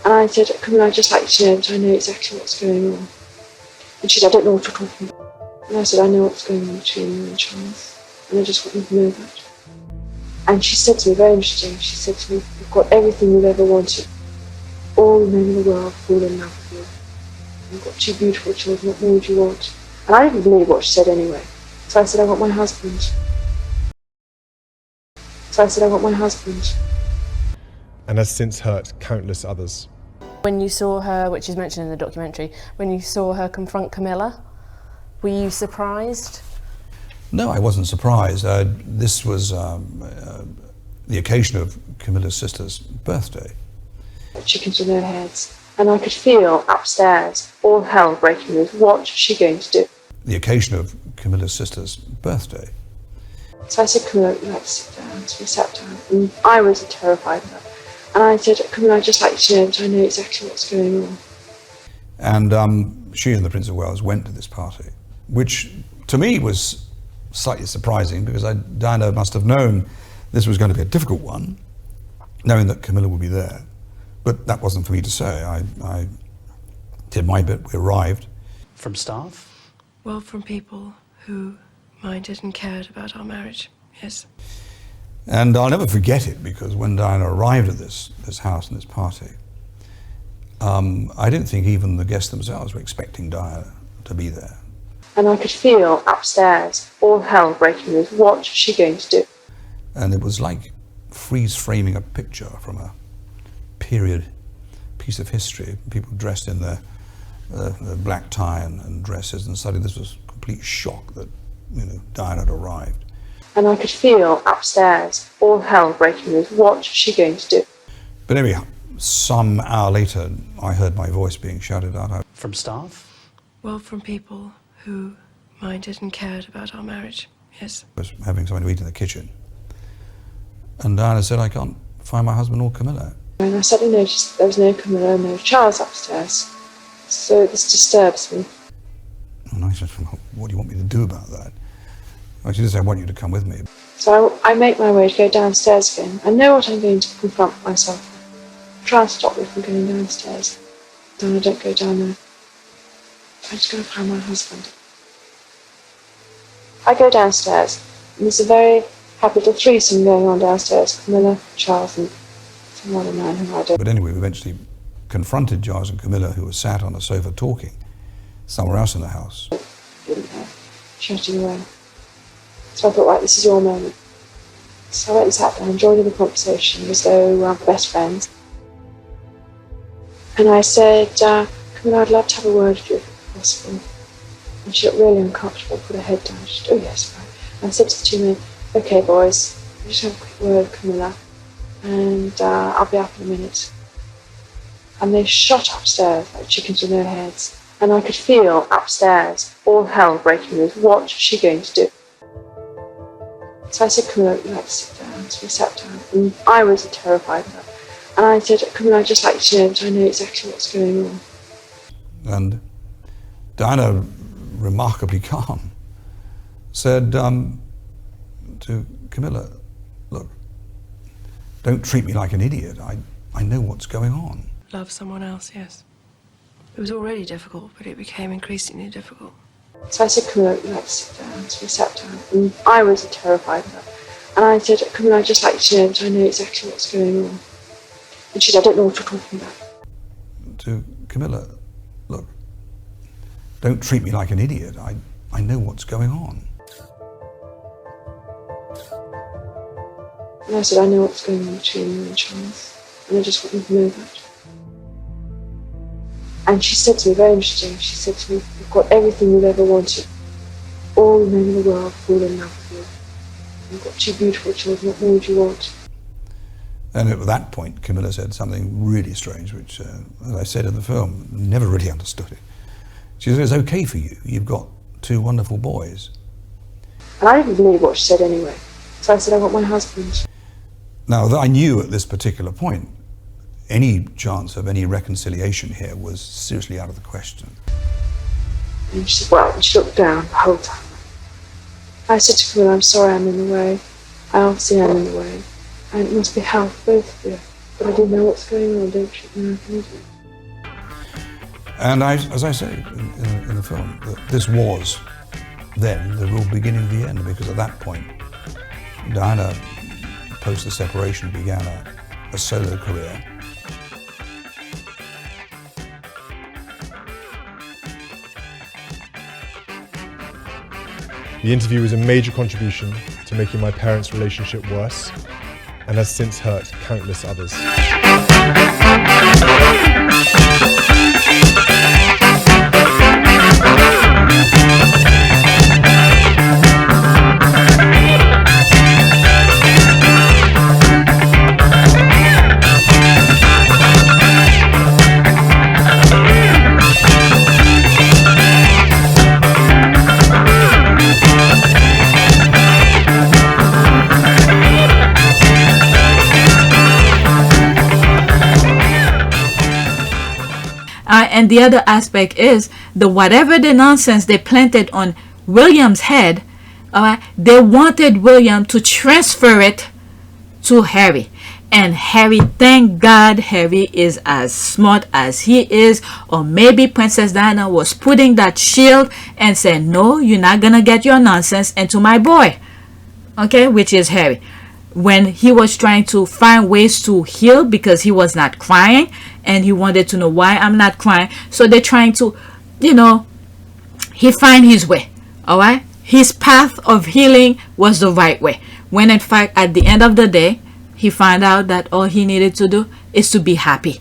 And I said, Camilla, I'd just like you to know that I know exactly what's going on. And she said, I don't know what you're talking about. And I said, I know what's going on between you and Charles. And I just want you to know that. And she said to me, very interesting, she said to me, you've got everything you've ever wanted. All the men in the world fall in love with you. You've got 2 beautiful children, what more do you want? And I didn't believe what she said anyway. So I said, I want my husband. And has since hurt countless others. When you saw her, which is mentioned in the documentary, when you saw her confront Camilla, were you surprised? No, I wasn't surprised. This was the occasion of Camilla's sister's birthday. Chickens with their heads. And I could feel upstairs all hell breaking loose. What was she going to do? The occasion of Camilla's sister's birthday. So I said, Camilla, let's sit down. So we sat down, and I was terrified of her. And I said, Camilla, I'd just like you to know that I know exactly what's going on. And she and the Prince of Wales went to this party, which to me was slightly surprising because Diana must have known this was going to be a difficult one, knowing that Camilla would be there. But that wasn't for me to say. I did my bit. We arrived. From staff? Well, from people who minded and cared about our marriage, yes. And I'll never forget it because when Diana arrived at this house and this party, I didn't think even the guests themselves were expecting Diana to be there. And I could feel upstairs all hell breaking loose. What's she going to do? And it was like freeze-framing a picture from a period piece of history. People dressed in their black tie and dresses, and suddenly this was a complete shock that Diana had arrived. And I could feel upstairs all hell breaking loose. What's she going to do? But anyway, some hour later, I heard my voice being shouted out. From staff? Well, from people who minded and cared about our marriage, yes. I was having something to eat in the kitchen. And Diana said, I can't find my husband or Camilla. And I suddenly noticed there was no Camilla, no Charles upstairs. So this disturbs me. And I said, what do you want me to do about that? Well, she said, I want you to come with me. So I make my way to go downstairs again. I know what I'm going to confront myself with. Try and stop me from going downstairs. Then I don't go down there. I'm just going to find my husband. I go downstairs, and there's a very happy little threesome going on downstairs. Camilla, Charles, and some other man who I don't. But anyway, we eventually confronted Charles and Camilla, who were sat on a sofa talking somewhere else in the house. Didn't know. Shouting away. So I thought, right, this is your moment. So I went and sat down, joined in the conversation as though we're best friends. And I said, Camilla, I'd love to have a word with you if possible. And she looked really uncomfortable, put her head down. She said, oh yes, right. And I said to the two men, okay boys, we'll just have a quick word with Camilla, and I'll be up in a minute. And they shot upstairs like chickens with no heads. And I could feel upstairs all hell breaking loose. What's she going to do? So I said, Camilla, let's sit down. So we sat down, and I was terrified of her. And I said, Camilla, I'd just like you to know that I know exactly what's going on. And Diana, remarkably calm, said to Camilla, look, don't treat me like an idiot. I know what's going on. Love someone else, yes. It was already difficult, but it became increasingly difficult. So I said, Camilla, let's sit down. So we sat down, and I was terrified of her. And I said, Camilla, I'd just like you to know that I know exactly what's going on. And she said, I don't know what you're talking about. To Camilla, look, don't treat me like an idiot. I know what's going on. And I said, I know what's going on between you and Charles. And I just want you to know that. And she said to me, very interesting, she said to me, you've got everything you've ever wanted. All the men in the world fall in love with you. You've got two beautiful children, what more would you want? And at that point, Camilla said something really strange, which, as I said in the film, never really understood it. She said, it's okay for you. You've got two wonderful boys. And I didn't believe what she said anyway. So I said, I want my husband. Now, I knew at this particular point, any chance of any reconciliation here was seriously out of the question. And she said, well, and she looked down the whole time. I said to Camilla, I'm sorry I'm in the way. I obviously am in the way. And it must be hell for both of you. But I didn't know what's going on, don't you know? And as I say in the film, this was then the real beginning of the end, because at that point, Diana, post the separation, began a solo career. The interview was a major contribution to making my parents' relationship worse, and has since hurt countless others. right, and the other aspect is the whatever the nonsense they planted on William's head, all right, they wanted William to transfer it to Harry. And Harry, thank God Harry is as smart as he is. Or maybe Princess Diana was putting that shield and said, no, you're not gonna get your nonsense into my boy, okay, which is Harry, when he was trying to find ways to heal because he was not crying and he wanted to know why I'm not crying. So they're trying to, you know, he find his way, all right. His path of healing was the right way, when in fact at the end of the day he found out that all he needed to do is to be happy,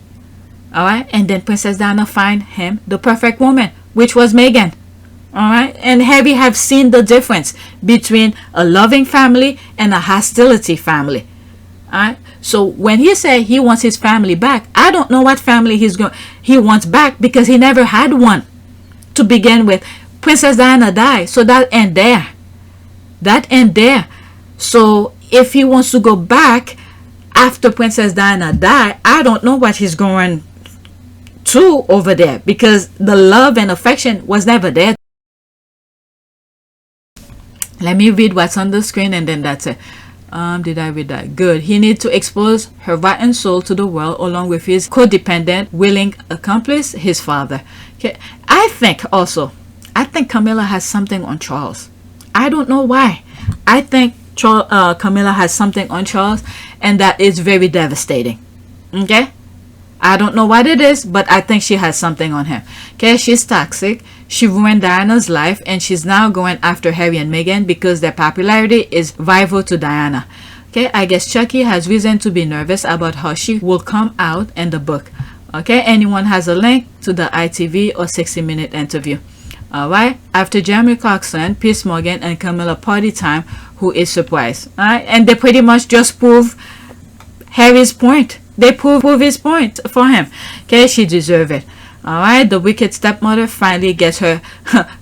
all right. And then Princess Diana find him the perfect woman, which was Meghan, all right. And Harry have seen the difference between a loving family and a hostility family, all right. So when he said he wants his family back, I don't know what family he wants back, because he never had one to begin with. Princess Diana died, so that end there. So if he wants to go back after Princess Diana died, I don't know what he's going to over there, because the love and affection was never there. Let me read what's on the screen and then that's it. Did I read that? Good. He needs to expose her rotten soul to the world along with his codependent, willing accomplice, his father. Okay. I think Camilla has something on Charles. I don't know why. I think Camilla has something on Charles, and that is very devastating. Okay, I don't know what it is, but I think she has something on him. Okay, she's toxic. She ruined Diana's life, and she's now going after Harry and Meghan because their popularity is rival to Diana. Okay, I guess Chucky has reason to be nervous about how she will come out in the book. Okay, anyone has a link to the ITV or 60-minute interview. Alright, after Jeremy Clarkson, Piers Morgan and Camilla party time, who is surprised. Alright, and they pretty much just prove Harry's point. They prove his point for him. Okay, she deserves it. Alright, the wicked stepmother finally gets her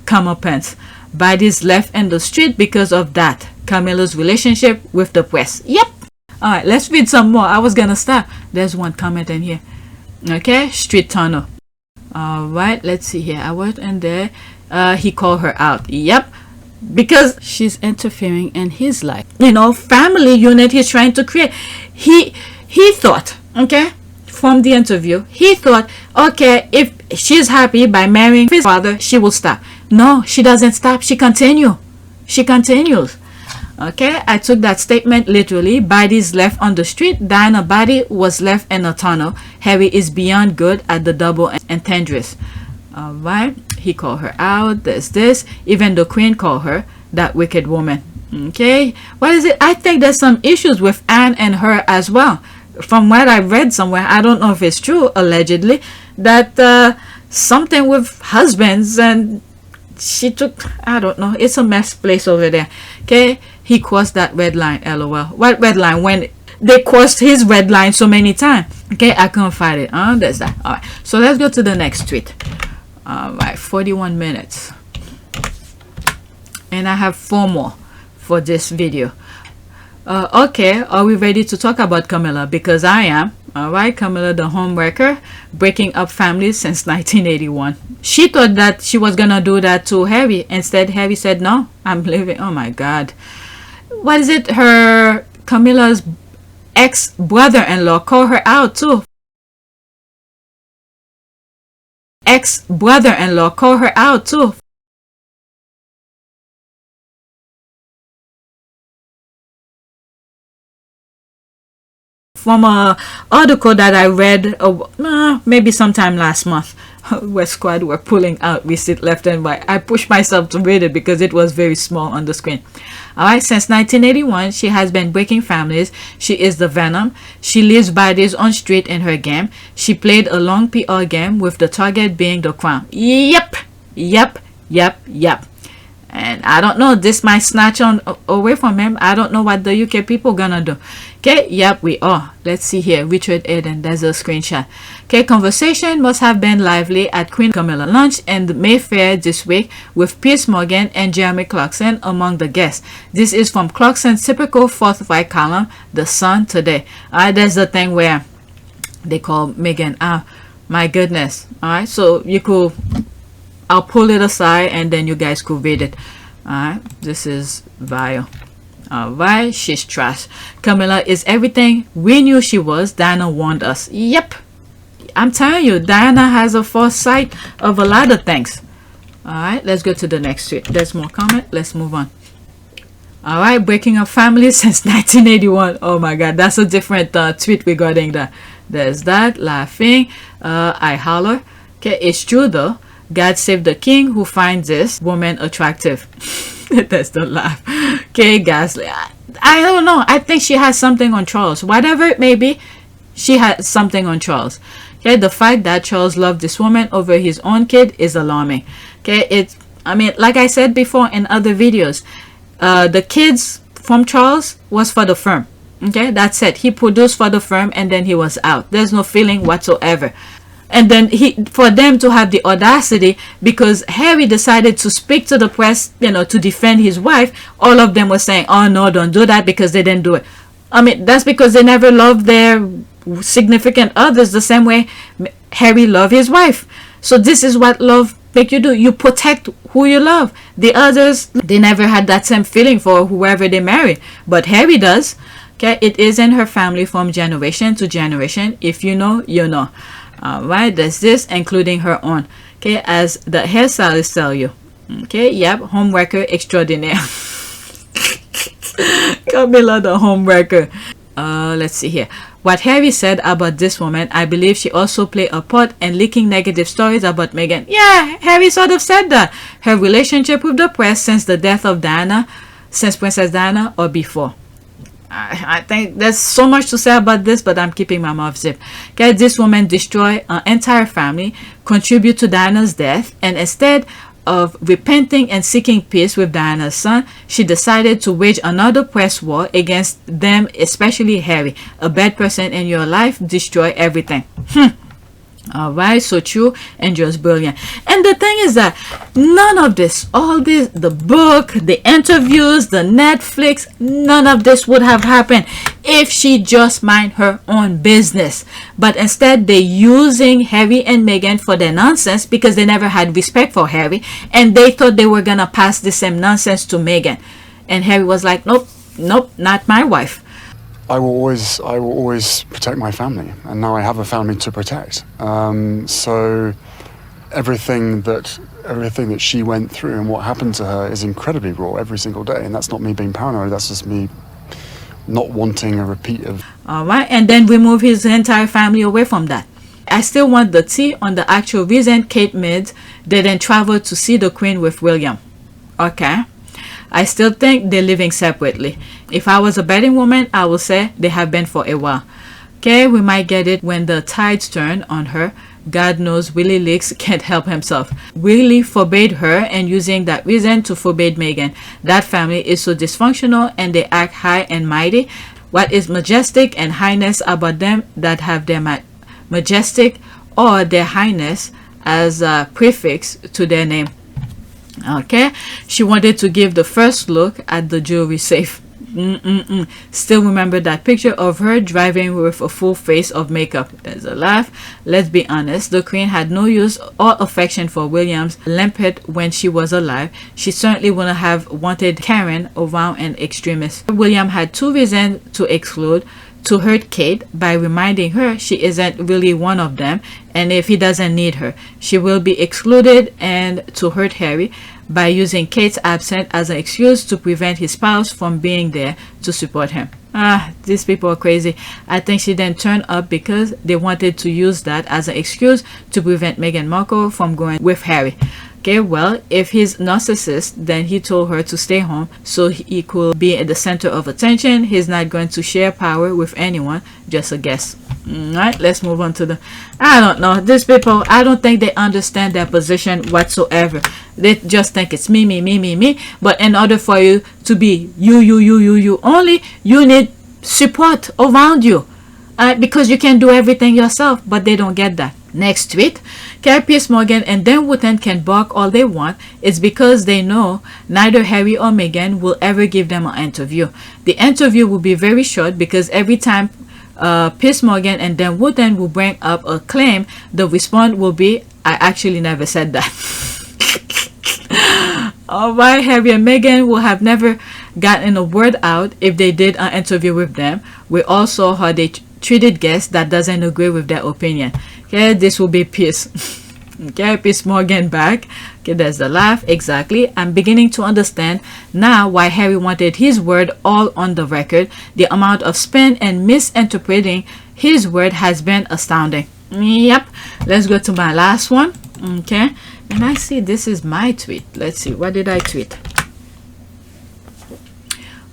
comeuppance. Bodies left in the street because of that. Camilla's relationship with the press. Yep. Alright, let's read some more. I was gonna stop. There's one comment in here. Okay, street tunnel. Alright, let's see here. I was in there. He called her out. Yep, because she's interfering in his life. You know, family unit he's trying to create. He thought, okay, from the interview, he thought, okay, if she's happy by marrying his father, she will stop. No, she doesn't stop. She continues. Okay, I took that statement literally. Bodies left on the street. Diana's body was left in a tunnel. Harry is beyond good at the double entendres. Alright, he called her out. There's this. Even the queen called her that wicked woman. Okay, what is it? I think there's some issues with Anne and her as well. From what I read somewhere, I don't know if it's true, allegedly, that something with husbands, and she took, I don't know, it's a mess place over there. Okay, he crossed that red line. LOL. What red line? When they crossed his red line so many times. Okay, I can't find it. There's that. All right, so let's go to the next tweet. All right, 41 minutes, and I have 4 more for this video. Okay, are we ready to talk about Camilla? Because I am. All right, Camilla the homewrecker, breaking up families since 1981. She thought that she was gonna do that to Harry. Instead, Harry said, no, I'm leaving. Oh my God. What is it? Camilla's ex-brother-in-law called her out too. Ex-brother-in-law called her out too. From a article that I read maybe sometime last month, where Squad were pulling out receipt left and right. I pushed myself to read it because it was very small on the screen. Alright, since 1981, she has been breaking families. She is the Venom. She leaves bodies on street in her game. She played a long PR game with the target being the crown. Yep. And I don't know, this might snatch on away from him. I don't know what the UK people gonna do. Okay, yep, we are. Let's see here. Richard Eden, there's a screenshot. Okay, conversation must have been lively at Queen Camilla lunch in Mayfair this week with Piers Morgan and Jeremy Clarkson among the guests. This is from Clarkson's typical fourth right column, The Sun today. There's the thing where they call Meghan out. My goodness. All right, so you could, I'll pull it aside and then you guys could read it. All right, this is vile. All right, she's trash. Camilla is everything we knew she was. Diana warned us. Yep, I'm telling you, Diana has a foresight of a lot of things. All right, let's go to the next tweet. There's more comment. Let's move on. All right, breaking up families since 1981. Oh my God, that's a different tweet regarding that. There's that, laughing. I holler. Okay, it's true though. God save the king who finds this woman attractive. That's the laugh. Okay, Gasly. I don't know. I think she has something on Charles. Whatever it may be, she has something on Charles. Okay, the fact that Charles loved this woman over his own kid is alarming. Okay, I mean, like I said before in other videos, the kids from Charles was for the firm. Okay, that's it. He produced for the firm and then he was out. There's no feeling whatsoever. And then for them to have the audacity, because Harry decided to speak to the press, you know, to defend his wife, all of them were saying, oh no, don't do that, because they didn't do it. I mean, that's because they never loved their significant others the same way Harry loved his wife. So this is what love make you do. You protect who you love. The others, they never had that same feeling for whoever they marry, but Harry does. Okay, it is in her family from generation to generation. If you know, you know. Alright, there's this, including her own. Okay, as the hairstylist tell you. Okay, yep, homewrecker extraordinaire. Camilla the homewrecker. Let's see here. What Harry said about this woman, I believe she also played a part in leaking negative stories about Meghan. Yeah, Harry sort of said that. Her relationship with the press since the death of Diana, since Princess Diana or before. I think there's so much to say about this, but I'm keeping my mouth zipped. Okay, this woman destroyed an entire family, contribute to Diana's death, and instead of repenting and seeking peace with Diana's son, she decided to wage another press war against them, especially Harry. A bad person in your life destroy everything. Alright, so true and just brilliant. And the thing is that none of this, all this, the book, the interviews, the Netflix, none of this would have happened if she just mind her own business. But instead, they're using Harry and Meghan for their nonsense because they never had respect for Harry, and they thought they were gonna pass the same nonsense to Meghan. And Harry was like, nope, nope, not my wife. I will always protect my family, and now I have a family to protect. So everything that she went through and what happened to her is incredibly raw every single day, and that's not me being paranoid. That's just me not wanting a repeat of. All right, and then remove his entire family away from that. I still want the tea on the actual reason Kate Midd didn't travel to see the Queen with William. Okay. I still think they're living separately. If I was a betting woman, I would say they have been for a while. Okay, we might get it when the tides turn on her. God knows Willie Leaks can't help himself. Willie forbade her, and using that reason to forbade Meghan. That family is so dysfunctional and they act high and mighty. What is majestic and highness about them that have their majestic or their highness as a prefix to their name? Okay, she wanted to give the first look at the jewelry safe. Still remember that picture of her driving with a full face of makeup. There's a laugh. Let's be honest, the Queen had no use or affection for William's limpet when she was alive. She certainly wouldn't have wanted Karen around an extremist. William had two reasons to exclude: to hurt Kate by reminding her she isn't really one of them, and if he doesn't need her, she will be excluded, and to hurt Harry by using Kate's absence as an excuse to prevent his spouse from being there to support him. These people are crazy. I think she then turned up because they wanted to use that as an excuse to prevent Meghan Markle from going with Harry. Okay, well, if he's narcissist, then he told her to stay home so he could be at the center of attention. He's not going to share power with anyone, just a guess. Alright, let's move on to the... I don't know. These people, I don't think they understand their position whatsoever. They just think it's me, me, me, me, me. But in order for you to be you only, you need support around you. Because you can do everything yourself, but they don't get that. Next tweet. Piers Morgan and Dan Wootton can bark all they want. It's because they know neither Harry or Meghan will ever give them an interview. The interview will be very short because every time Piers Morgan and then Wooten will bring up a claim, the response will be, I actually never said that. Alright, Harry and Meghan will have never gotten a word out if they did an interview with them. We all saw how they treated guests that doesn't agree with their opinion. Okay, this will be Piers. Okay, Piers Morgan back. Okay, there's the laugh. Exactly. I'm beginning to understand now why Harry wanted his word all on the record. The amount of spin and misinterpreting his word has been astounding. Yep. Let's go to my last one. Okay, and I see this is my tweet. Let's see, what did I tweet?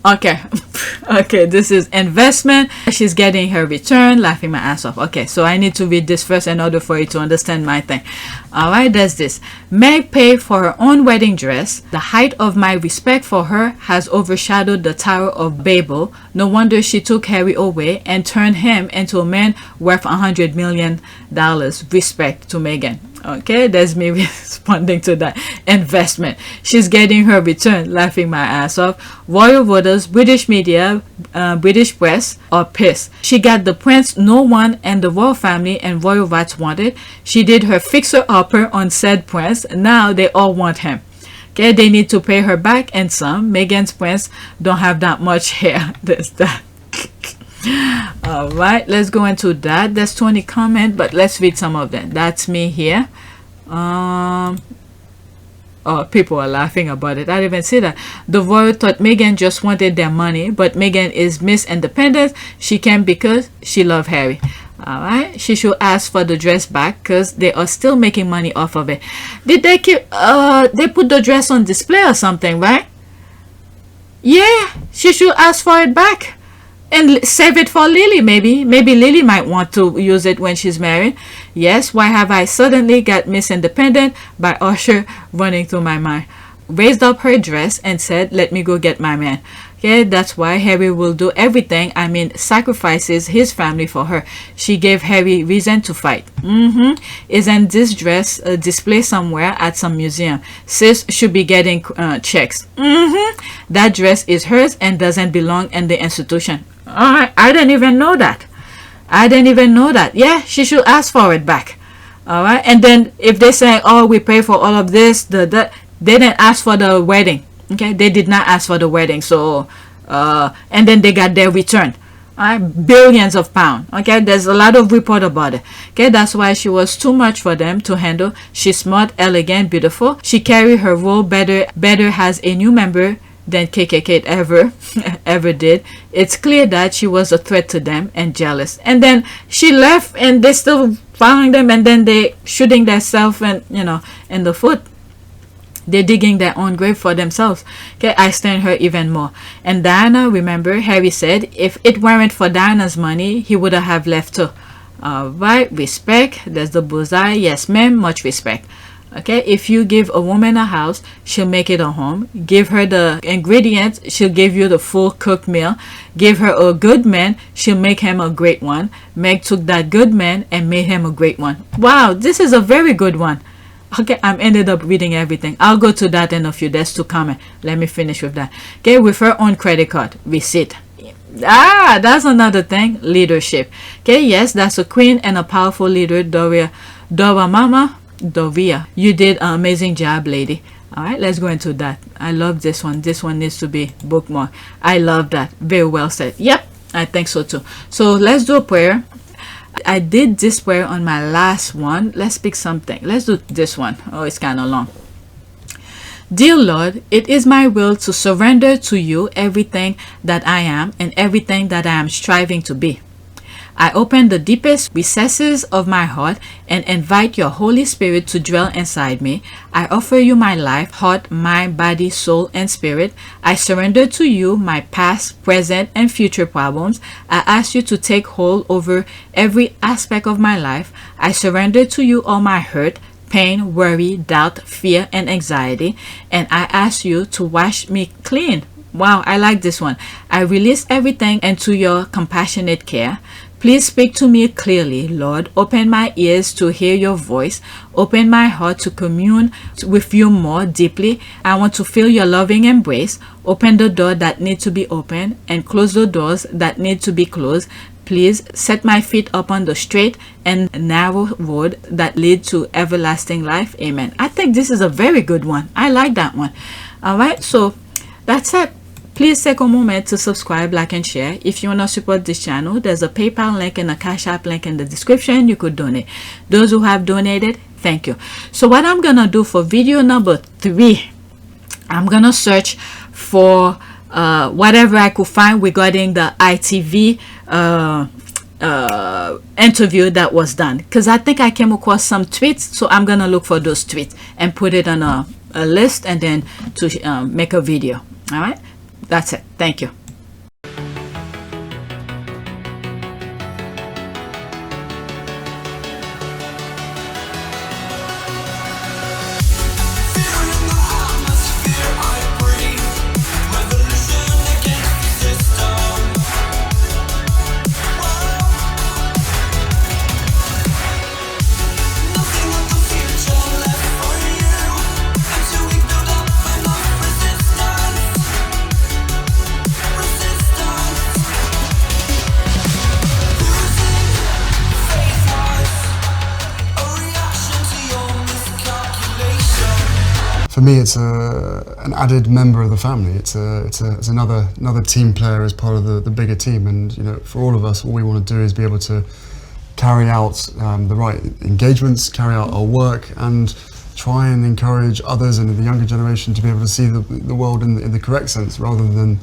Okay. Okay, this is investment. She's getting her return, laughing my ass off. Okay, so I need to read this first in order for you to understand my thing. Alright, there's this. Meg paid for her own wedding dress. The height of my respect for her has overshadowed the Tower of Babel. No wonder she took Harry away and turned him into a man worth $100 million. Respect to Meghan. Okay, there's me responding to that. Investment. She's getting her return, laughing my ass off. Royal voters, British media, British press are pissed. She got the prince no one and the royal family and royal rights wanted. She did her fixer-upper on said prince. Now they all want him. Okay, they need to pay her back and some. Meghan's prince don't have that much hair. There's that. Alright, let's go into that. There's 20 comments, but let's read some of them. That's me here. Oh, people are laughing about it. I didn't even see that. The royal thought Meghan just wanted their money, but Meghan is Miss Independent. She came because she loved Harry. Alright, she should ask for the dress back because they are still making money off of it. Did they keep they put the dress on display or something, right? Yeah, she should ask for it back and save it for Lily. Maybe Lily might want to use it when she's married. Yes, why have I suddenly got Miss Independent by Usher running through my mind. Raised up her dress and said, let me go get my man. Okay, that's why Harry will do everything, I mean sacrifices his family for her. She gave Harry reason to fight. Isn't this dress displayed somewhere at some museum? Sis should be getting checks. That dress is hers and doesn't belong in the institution. Alright, I didn't even know that. Yeah, she should ask for it back. Alright, and then if they say, oh, we pay for all of this, they didn't ask for the wedding. Okay, they did not ask for the wedding. So and then they got their return. Billions of pounds. Okay, there's a lot of report about it. Okay, that's why she was too much for them to handle. She's smart, elegant, beautiful. She carried her role better has a new member than KKK ever did. It's clear that she was a threat to them and jealous. And then she left and they still following them, and then they shooting themselves and in the foot. They're digging their own grave for themselves. Okay, I stand her even more. And Diana, remember, Harry said if it weren't for Diana's money, he would have left too. Alright, respect. There's the bullseye. Yes, ma'am, much respect. Okay, if you give a woman a house, she'll make it a home. Give her the ingredients, she'll give you the full cooked meal. Give her a good man, she'll make him a great one. Meg took that good man and made him a great one. Wow, this is a very good one. Okay, I'm ended up reading everything. I'll go to that in a few. There's to comment. Let me finish with that. Okay, with her own credit card receipt. That's another thing. Leadership. Okay, yes, that's a queen and a powerful leader. Doria, you did an amazing job, lady. All right, let's go into that. I love this one. This one needs to be bookmarked. I love that. Very well said. Yep, I think so too. So let's do a prayer. I did this prayer on my last one. Let's pick something. Let's do this one. Oh, it's kind of long. Dear Lord, it is my will to surrender to you everything that I am and everything that I am striving to be. I open the deepest recesses of my heart and invite your Holy Spirit to dwell inside me. I offer you my life, heart, mind, body, soul, and spirit. I surrender to you my past, present, and future problems. I ask you to take hold over every aspect of my life. I surrender to you all my hurt, pain, worry, doubt, fear, and anxiety. And I ask you to wash me clean. Wow, I like this one. I release everything into your compassionate care. Please speak to me clearly, Lord. Open my ears to hear your voice. Open my heart to commune with you more deeply. I want to feel your loving embrace. Open the door that need to be opened and close the doors that need to be closed. please set my feet up on the straight and narrow road that lead to everlasting life. Amen. I think this is a very good one. I like that one. All right, so that's it. Please take a moment to subscribe, like, and share. If you want to support this channel, there's a PayPal link and a Cash App link in the description. You could donate. Those who have donated, thank you. So what I'm gonna do for video number 3, I'm gonna search for whatever I could find regarding the ITV interview that was done, because I think I came across some tweets. So I'm gonna look for those tweets and put it on a list, and then to make a video. All right, that's it. Thank you. For me, it's an added member of the family. It's another team player as part of the bigger team. And you know, for all of us, all we want to do is be able to carry out the right engagements, carry out our work, and try and encourage others and the younger generation to be able to see the world in the correct sense, rather than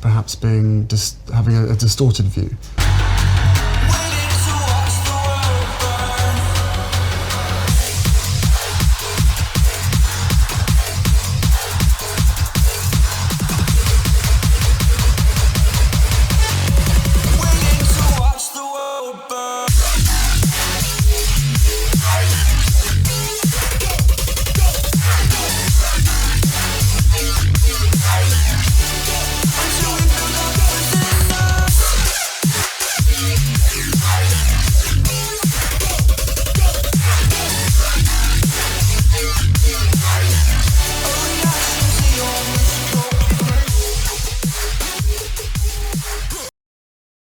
perhaps having a distorted view.